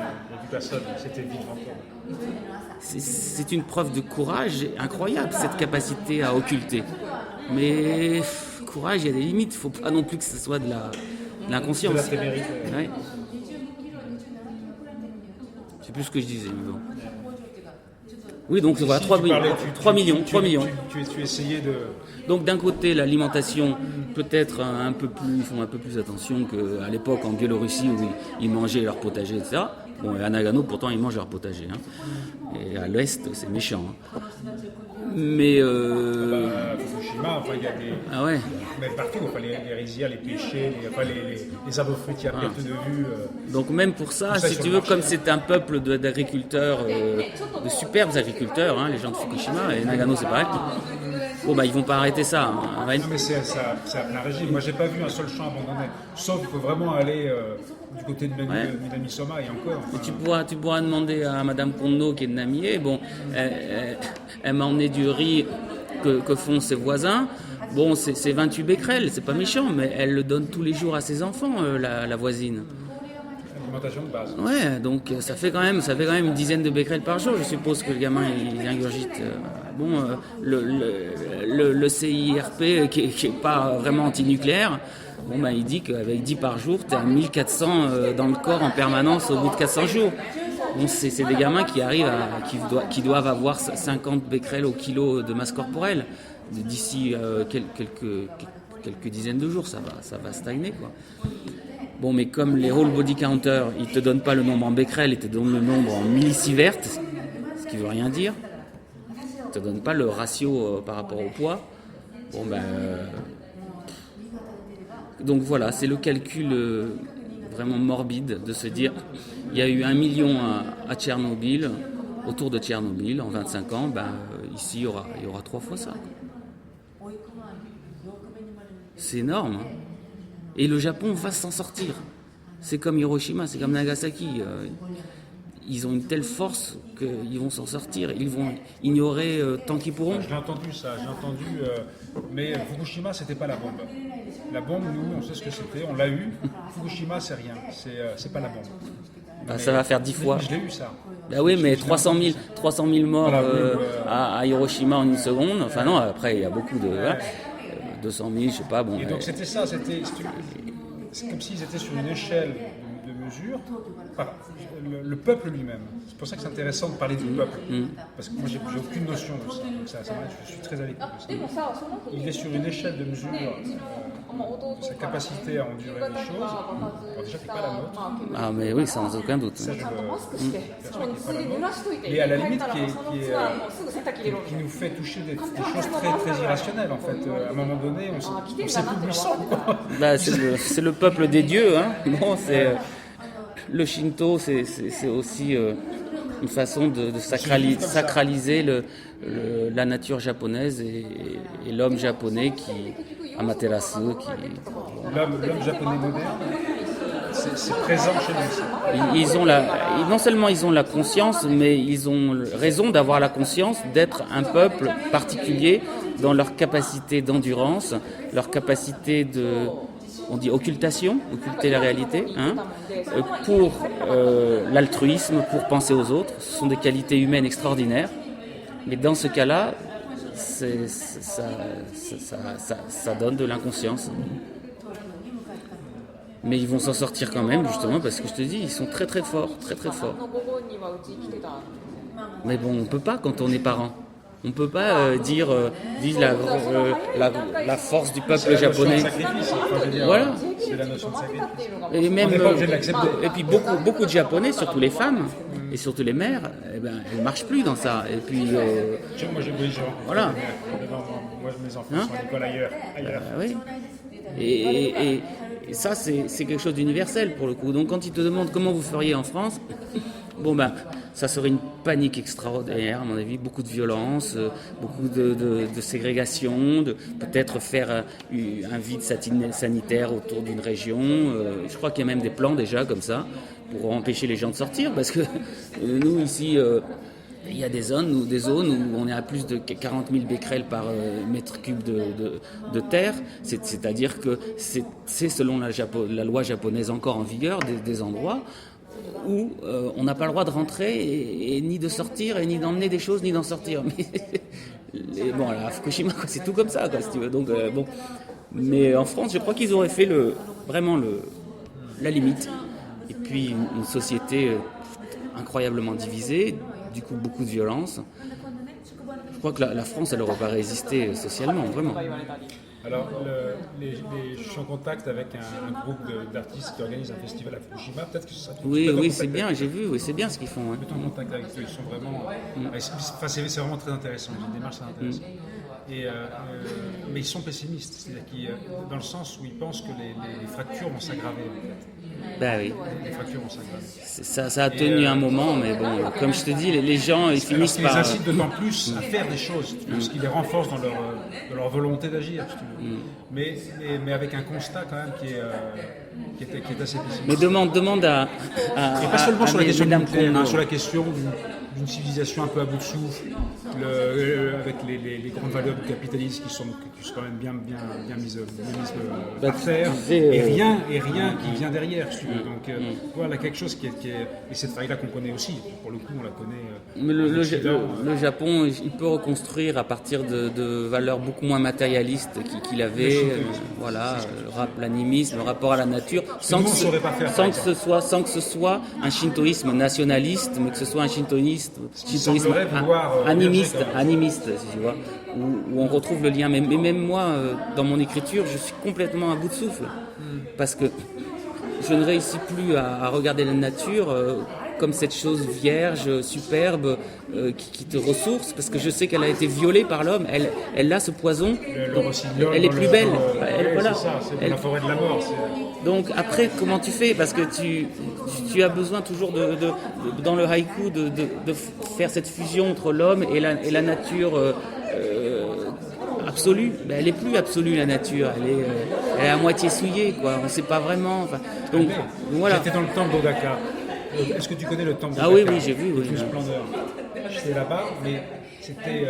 C'est une preuve de courage incroyable, cette capacité à occulter. Mais courage, il y a des limites. Il ne faut pas non plus que ce soit de l'inconscience. De la témérité. Ouais. Je sais plus ce que je disais. Mais bon. Oui, donc voilà, 3 millions. Tu essayais de... Donc d'un côté, l'alimentation, peut-être ils font un peu plus attention qu'à l'époque en Biélorussie où ils mangeaient leur potager, etc. Bon, et à Nagano, pourtant, ils mangent leur potager. Hein. Et à l'ouest, c'est méchant. Hein. Mais... Fukushima, il y a des... Ah ouais. Mais partout, les rizières, les pêchers, les arbres fruitiers à perte de vue. Donc même pour ça, si tu veux, comme c'est un peuple d'agriculteurs, de superbes agriculteurs, hein, les gens de Fukushima, et Nagano c'est pareil, ils vont pas arrêter ça. Hein. Non mais c'est à plein régime. Moi j'ai pas vu un seul champ abandonné. Sauf qu'il faut vraiment aller du côté de Minamisoma et encore. Et tu pourras demander à Madame Kondo qui est de Namie, elle m'a emmené du riz que font ses voisins. Bon, c'est 28 becquerels, c'est pas méchant, mais elle le donne tous les jours à ses enfants, la voisine. Alimentation de base. Ouais, donc ça fait quand même une dizaine de becquerels par jour. Je suppose que le gamin il ingurgite. Le CIRP qui est pas vraiment antinucléaire, il dit qu'avec 10 par jour, tu es à 1400 dans le corps en permanence au bout de 400 jours. Bon, c'est des gamins qui doivent avoir 50 becquerels au kilo de masse corporelle. D'ici quelques dizaines de jours, ça va stagner, quoi. Bon, mais comme les whole body counter, ils te donnent pas le nombre en becquerel, ils te donnent le nombre en millisieverts, ce qui veut rien dire. Ils te donnent pas le ratio par rapport au poids. Bon, donc voilà, c'est le calcul vraiment morbide de se dire, il y a eu 1 million à Tchernobyl, autour de Tchernobyl, en 25 ans, ici il y aura 3 fois ça. C'est énorme, hein. Et le Japon va s'en sortir. C'est comme Hiroshima, c'est comme Nagasaki. Ils ont une telle force qu'ils vont s'en sortir. Ils vont ignorer tant qu'ils pourront. Je l'ai entendu ça, mais Fukushima, c'était pas la bombe. La bombe, nous, on sait ce que c'était, on l'a eu. Fukushima, c'est rien, c'est pas la bombe. Ça va faire 10 fois. Je l'ai eu ça. Oui, mais 300 000 morts à Hiroshima en une seconde. Enfin non, après il y a beaucoup de... 200 000, je sais pas. Bon, et donc c'était ça, c'est comme s'ils étaient sur une échelle de mesure, le peuple lui-même. C'est pour ça que c'est intéressant de parler du peuple, parce que moi j'ai aucune notion de ça, donc ça je suis très à l'écoute de ça. Il est sur une échelle de mesure de sa capacité à endurer les choses. Alors déjà c'est pas la nôtre. Ah mais oui, sans aucun doute. Ça, et à la limite qui nous fait toucher des choses très, très irrationnelles en fait. À un moment donné, on sait plus d'où ils sont. C'est le peuple des dieux, hein. Bon, le Shinto, c'est aussi une façon de sacraliser la nature japonaise et l'homme japonais Amaterasu. L'homme japonais moderne, c'est présent chez nous. Non seulement ils ont la conscience, mais ils ont raison d'avoir la conscience d'être un peuple particulier dans leur capacité d'endurance, leur capacité de... On dit occultation, occulter la réalité, hein, pour l'altruisme, pour penser aux autres. Ce sont des qualités humaines extraordinaires. Mais dans ce cas-là, ça donne de l'inconscience. Mais ils vont s'en sortir quand même, justement, parce que je te dis, ils sont très très forts, très très forts. Mais bon, on ne peut pas quand on est parent. On ne peut pas dire la force du peuple japonais. Voilà. C'est la notion de sacrifice. Et même, on n'est pas obligé de l'accepter. Et puis beaucoup de Japonais, surtout les femmes et surtout les mères, elles ne marchent plus dans ça. Et puis, voilà. Moi, mes enfants sont à l'école ailleurs. Oui. Et ça, c'est quelque chose d'universel pour le coup. Donc quand ils te demandent comment vous feriez en France, ça serait une panique extraordinaire, à mon avis, beaucoup de violence, beaucoup de ségrégation, de peut-être faire un vide sanitaire autour d'une région. Je crois qu'il y a même des plans déjà comme ça pour empêcher les gens de sortir, parce que nous ici, il y a des zones où on est à plus de 40 000 becquerels par mètre cube de terre, c'est-à-dire que c'est selon la loi japonaise encore en vigueur des endroits où on n'a pas le droit de rentrer et ni de sortir et ni d'emmener des choses ni d'en sortir. Mais à Fukushima, c'est tout comme ça, si tu veux. Donc mais en France, je crois qu'ils auraient fait vraiment la limite. Et puis une société incroyablement divisée, du coup beaucoup de violence. Je crois que la France, elle n'aurait pas résisté socialement, vraiment. Alors, je suis en contact avec un groupe d'artistes qui organise un festival à Fukushima. Peut-être que ça. Oui, c'est bien, j'ai vu, oui, c'est bien ce qu'ils font. Hein. Mettons en contact avec eux, ils sont vraiment. C'est vraiment très intéressant, les démarches sont intéressantes. Mais ils sont pessimistes, c'est-à-dire dans le sens où ils pensent que les fractures vont s'aggraver. Oui. Les fractures vont s'aggraver. Ça a tenu un moment, mais bon, comme je te dis, les gens, ils finissent par... Ça les incite d'autant plus à faire des choses, ce qui les renforce dans leur volonté d'agir, si tu veux. Mais avec un constat quand même qui est assez pessimiste. Mais demande à et pas seulement sur la question du nucléaire, Congo. sur la question d'une civilisation un peu à bout de souffle, avec les grandes valeurs du capitalisme qui sont quand même bien mises à terre, et rien qui vient derrière, si tu veux. Donc voilà quelque chose qui est et cette faille-là qu'on connaît aussi, pour le coup on la connaît. Mais le Japon, il peut reconstruire à partir de valeurs beaucoup moins matérialistes qu'il avait, l'animisme, le rapport à la nature, sans que ce soit un shintoïsme nationaliste, mais que ce soit un shintoïsme animiste, si tu vois, où on retrouve le lien. Mais même moi, dans mon écriture, je suis complètement à bout de souffle, parce que je ne réussis plus à regarder la nature comme cette chose vierge, superbe, qui te ressource, parce que je sais qu'elle a été violée par l'homme. Elle a ce poison, elle est plus belle. C'est la forêt de la mort. Donc après, comment tu fais? Parce que tu as besoin toujours dans le haïku de faire cette fusion entre l'homme et la nature absolue. Ben, elle est plus absolue, la nature. Elle est à moitié souillée, quoi. On ne sait pas vraiment. Enfin, donc voilà. J'étais dans le temple d'Odaka. Est-ce que tu connais le temple d'Odaka? Ah oui, j'ai vu. Une splendeur. J'étais là-bas, mais c'était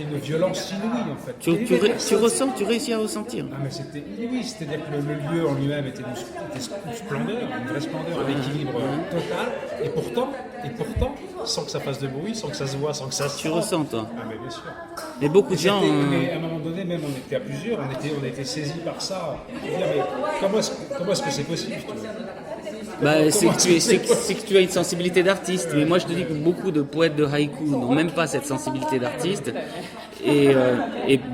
une violence inouïe, en fait. Tu réussis à ressentir. Ah, mais c'était inouï, c'est-à-dire que le lieu en lui-même était une splendeur, une vraie splendeur, un équilibre total, et pourtant, sans que ça fasse de bruit, sans que ça se voit, sans que ça se Tu ressens, toi. Ah, mais bien sûr. Mais beaucoup de gens... Mais à un moment donné, même on était à plusieurs, on était saisis par ça. Je veux dire, mais comment est-ce que c'est possible, tu vois? C'est que tu as une sensibilité d'artiste. Mais moi, je te dis que beaucoup de poètes de haïku n'ont même pas cette sensibilité d'artiste et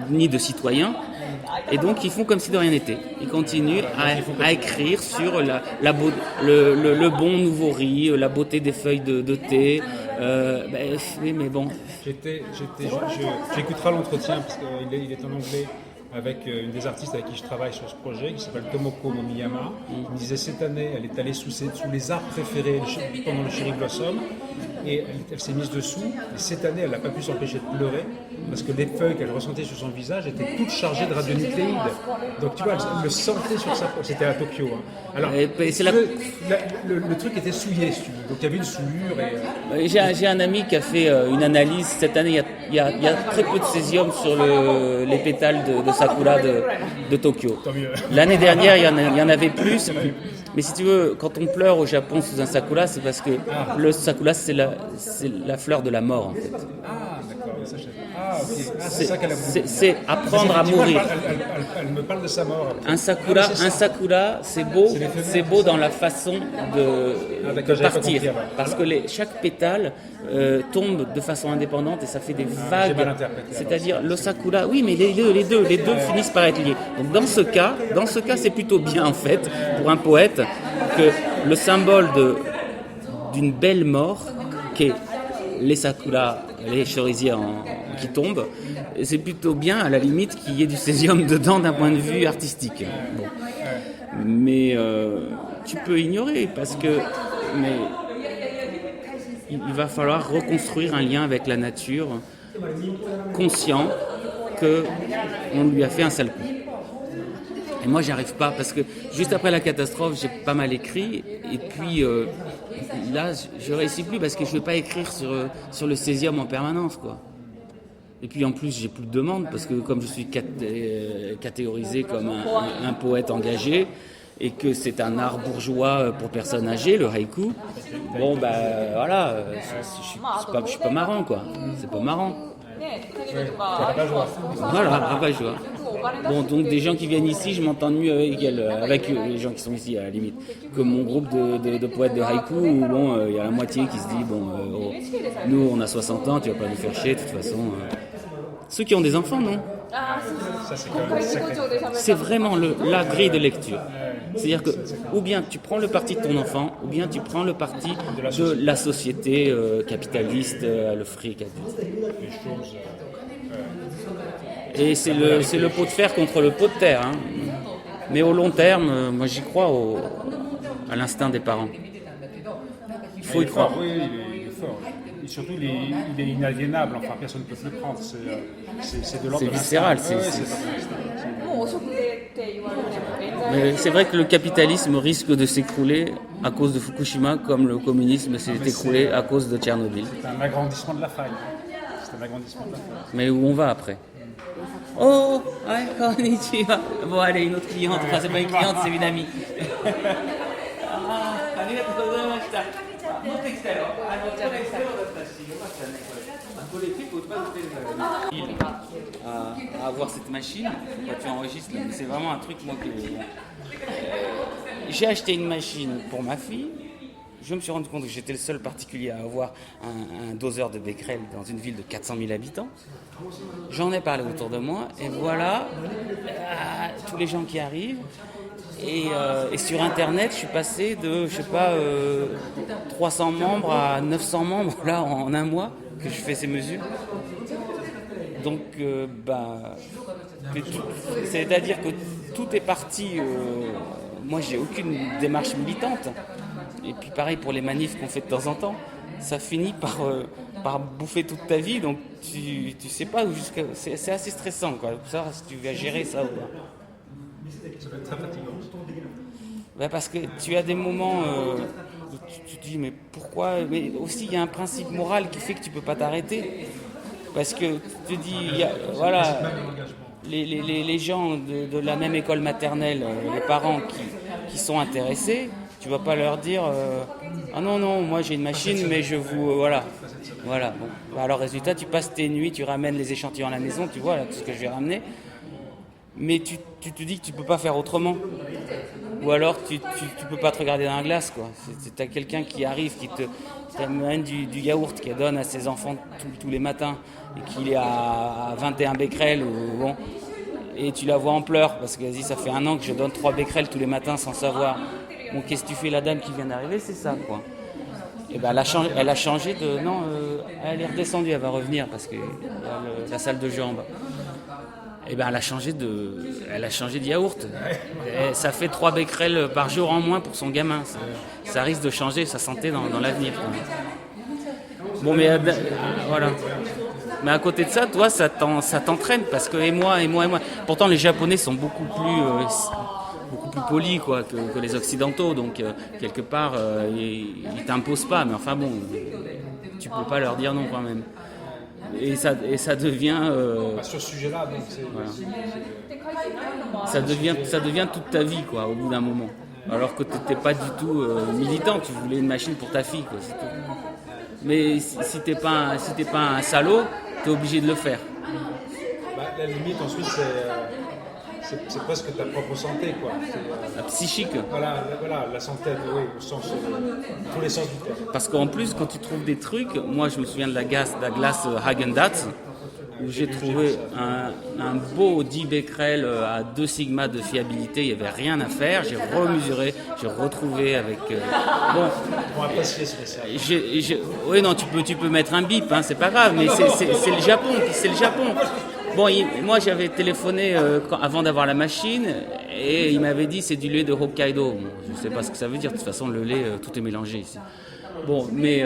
ni de citoyen. Et donc, ils font comme si de rien n'était. Ils continuent à écrire sur le bon nouveau riz, la beauté des feuilles de thé. Oui, mais bon. J'écouterai l'entretien parce qu'il est en anglais. Avec une des artistes avec qui je travaille sur ce projet, qui s'appelle Tomoko Momiyama. Il me disait cette année, elle est allée sous les arbres préférés pendant le Cherry Blossom, et elle s'est mise dessous. Et cette année, elle n'a pas pu s'empêcher de pleurer, parce que les feuilles qu'elle ressentait sur son visage étaient toutes chargées de radionucléides. Donc tu vois, elle le sentait sur sa peau. C'était à Tokyo. Hein. Alors, le truc était souillé, si tu veux. Donc il y avait une souillure. J'ai un ami qui a fait une analyse. Cette année, il y a très peu de césium sur les pétales de sakura de Tokyo. L'année dernière, il y en avait plus. Mais si tu veux, quand on pleure au Japon sous un sakura, c'est parce que le sakura, c'est la fleur de la mort, en fait. Ah, d'accord. C'est ça qu'elle a voulu. C'est apprendre à mourir. Elle me parle de sa mort. Un sakura, c'est beau dans la façon de partir. Parce que chaque pétale tombe de façon indépendante et ça fait des vagues. C'est-à-dire le sakura, oui, mais les deux finissent par être liés. Donc dans ce cas, c'est plutôt bien en fait pour un poète que le symbole d'une belle mort, qui est les sakuras, les cerisiers qui tombent, c'est plutôt bien à la limite qu'il y ait du césium dedans d'un point de vue artistique. Bon. Mais tu peux ignorer parce que il va falloir reconstruire un lien avec la nature, conscient qu'on lui a fait un sale coup. Et moi, j'y arrive pas parce que juste après la catastrophe, j'ai pas mal écrit. Et puis là, je réussis plus parce que je vais pas écrire sur le césium en permanence, quoi. Et puis en plus, j'ai plus de demandes parce que comme je suis catégorisé comme un poète engagé et que c'est un art bourgeois pour personnes âgées, le haïku, bon voilà, je suis pas marrant, quoi. C'est pas marrant. Voilà, rabat-joie. Bon, donc des gens qui viennent ici, je m'entends mieux avec les gens qui sont ici à la limite, que mon groupe de poètes de haïku où bon, il y a la moitié qui se dit nous on a 60 ans, tu vas pas nous faire chier de toute façon. Ceux qui ont des enfants, non. Ça, c'est quand même sacré. C'est vraiment la grille de lecture. C'est-à-dire que ou bien tu prends le parti de ton enfant, ou bien tu prends le parti de la société capitaliste, le fric. Et c'est le pot de fer contre le pot de terre. Hein. Mais au long terme, moi j'y crois à l'instinct des parents. Il faut y croire. Oui, il est fort. Et surtout, il est inaliénable. Enfin, personne ne peut le prendre. C'est de l'ordre de viscéral. Mais c'est vrai que le capitalisme risque de s'écrouler à cause de Fukushima, comme le communisme s'est écroulé à cause de Tchernobyl. C'est un agrandissement de la faille. C'est un agrandissement de la faille. Mais où on va après? Oh, ouais, konnichiwa. Bon, allez, une autre cliente. Enfin, c'est pas une cliente, c'est une amie. À avoir cette machine, faut pas que tu enregistres, mais c'est vraiment un truc moi que j'ai acheté une machine pour ma fille. Je me suis rendu compte que j'étais le seul particulier à avoir un doseur de Becquerel dans une ville de 400 000 habitants. J'en ai parlé autour de moi et voilà tous les gens qui arrivent. Et sur Internet, je suis passé de, 300 membres à 900 membres là en un mois que je fais ces mesures. Donc, c'est-à-dire que tout est parti. Moi, j'ai aucune démarche militante. Et puis, pareil pour les manifs qu'on fait de temps en temps. Ça finit par bouffer toute ta vie. Donc, tu sais pas où jusqu'à. C'est assez stressant, quoi. Pour savoir si tu vas gérer ça ou pas. Ça peut être très fatigant. Parce que tu as des moments où tu te dis mais pourquoi. Mais aussi, il y a un principe moral qui fait que tu peux pas t'arrêter. Parce que tu te dis, voilà, les gens de la même école maternelle, les parents qui sont intéressés, tu vas pas leur dire ah non, moi j'ai une machine, mais je vous. Voilà. Bon. Alors, résultat, tu passes tes nuits, tu ramènes les échantillons à la maison, tu vois là, tout ce que je vais ramener. Mais tu te dis que tu peux pas faire autrement. Ou alors tu peux pas te regarder dans la glace, quoi. T'as quelqu'un qui arrive, qui t'amène du yaourt, qui donne à ses enfants tous les matins, et qu'il est à 21 becquerels, et tu la vois en pleurs, parce qu'elle dit ça fait 1 an que je donne 3 becquerels tous les matins sans savoir. Bon, qu'est-ce que tu fais, la dame qui vient d'arriver, c'est ça, quoi. Et elle a changé de. Non, elle est redescendue, elle va revenir, parce que la salle de jeu en bas. Elle a changé de yaourt. Et ça fait 3 becquerels par jour en moins pour son gamin. Ça risque de changer sa santé dans l'avenir. Bon, mais voilà. Mais à côté de ça, toi, ça t'entraîne parce que et moi. Pourtant, les Japonais sont beaucoup plus polis, quoi, que les Occidentaux. Donc, quelque part, ils t'imposent pas. Mais enfin bon, tu peux pas leur dire non quand même. Et ça devient. Sur ce sujet-là, donc c'est. Voilà. Ça devient toute ta vie, quoi, au bout d'un moment. Alors que tu n'étais pas du tout militant, tu voulais une machine pour ta fille, quoi, c'est tout. Mais si t'es pas un salaud, tu es obligé de le faire. La limite, ensuite, c'est presque ta propre santé, quoi. La psychique. Voilà, la santé, oui, au sens, tous les sens du terme. Parce qu'en plus, quand tu trouves des trucs, moi je me souviens de la glace Häagen-Dazs, où j'ai trouvé un beau 10 becquerels à 2 sigma de fiabilité, il n'y avait rien à faire, j'ai remesuré, j'ai retrouvé avec... Bon, après, c'est oui, non, tu peux mettre un bip, hein, c'est pas grave, mais c'est le Japon. Bon, moi j'avais téléphoné avant d'avoir la machine et il m'avait dit c'est du lait de Hokkaido. Bon, je sais pas ce que ça veut dire, de toute façon le lait, tout est mélangé ici. Bon, mais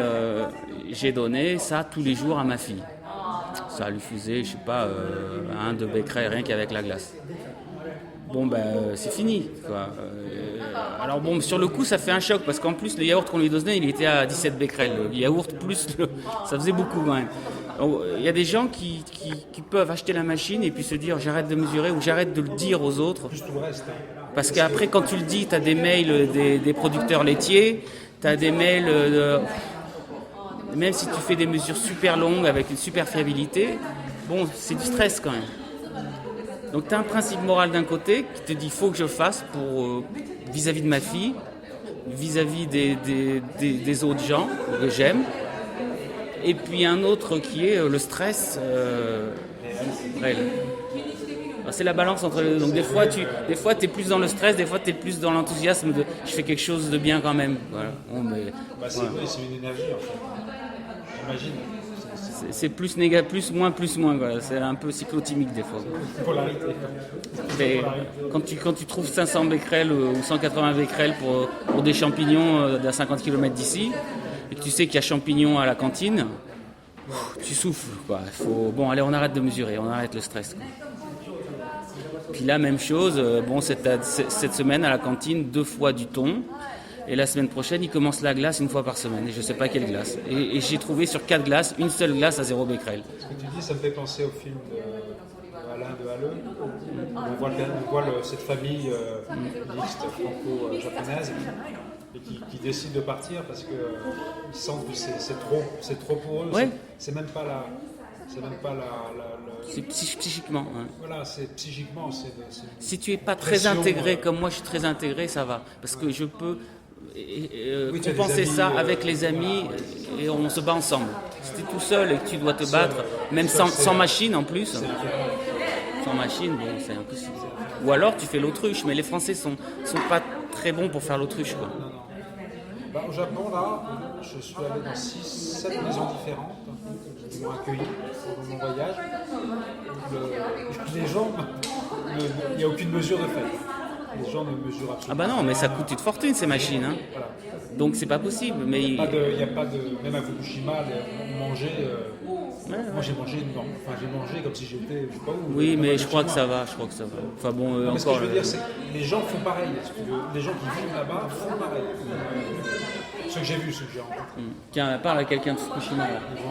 j'ai donné ça tous les jours à ma fille. Ça lui faisait, 1-2 becquerels rien qu'avec la glace. Bon, c'est fini, quoi. Alors bon, sur le coup, ça fait un choc, parce qu'en plus, le yaourt qu'on lui donnait, il était à 17 becquerels. Le yaourt plus, ça faisait beaucoup quand même. Il y a des gens qui peuvent acheter la machine et puis se dire j'arrête de mesurer ou j'arrête de le dire aux autres. Parce qu'après, quand tu le dis, tu as des mails des producteurs laitiers, tu as des mails... Même si tu fais des mesures super longues avec une super fiabilité, bon, c'est du stress quand même. Donc tu as un principe moral d'un côté qui te dit faut que je fasse pour vis-à-vis de ma fille, vis-à-vis des autres gens que j'aime, et puis un autre qui est le stress réel. Alors, c'est la balance entre les deux. Donc des fois tu es plus dans le stress, des fois tu es plus dans l'enthousiasme de je fais quelque chose de bien quand même. Voilà. Bon, c'est une énergie en fait. J'imagine. C'est plus moins, quoi. C'est un peu cyclotimique des fois. Polarité. Mais quand tu trouves 500 becquerels ou 180 becquerels pour des champignons d'à 50 km d'ici, et que tu sais qu'il y a champignons à la cantine, tu souffles, quoi. Bon, allez, on arrête de mesurer, on arrête le stress, quoi. Puis là, même chose, cette semaine à la cantine, 2 fois du thon, Et la semaine prochaine, ils commencent la glace une fois par semaine. Et je ne sais pas quelle glace. Et j'ai trouvé sur 4 glaces, une seule glace à 0 becquerel. Ce que tu dis, ça me fait penser au film Alain de Halleux, où on voit cette famille mixte franco-japonaise qui décide de partir parce qu'ils sentent que c'est trop pour eux. Ouais. C'est même pas C'est psychiquement. Hein. Voilà, c'est psychiquement. Si tu es pas très pression, intégré comme moi, je suis très intégré, ça va. Parce que je peux Oui, tu as compenser des amis, ça avec les amis et on se bat ensemble. Si tu es tout seul et que tu dois te battre, même sans machine en plus, sans machine, bon, c'est impossible. Ou alors tu fais l'autruche, mais les Français sont pas très bons pour faire l'autruche, quoi. Bah, au Japon, là, je suis allé dans 6-7 maisons différentes qui m'ont accueilli pendant mon voyage. Les gens, il n'y a aucune mesure de fait. Les gens ne mesurent absolument Ah bah non, mais ça coûte une fortune ces machines, hein. Voilà. Donc c'est pas possible. Mais Il n'y a pas de. Même à Fukushima, on mangeait. Moi j'ai mangé comme si j'étais. Je sais pas où. oui, mais je crois que ça va. Enfin bon, Non, mais ce que encore. je veux dire, c'est que les gens font pareil. Les gens qui vivent là-bas font pareil. Ceux que j'ai vus, ceux que j'ai rencontrés. Tiens, parle à quelqu'un de Fukushima là. Ils vont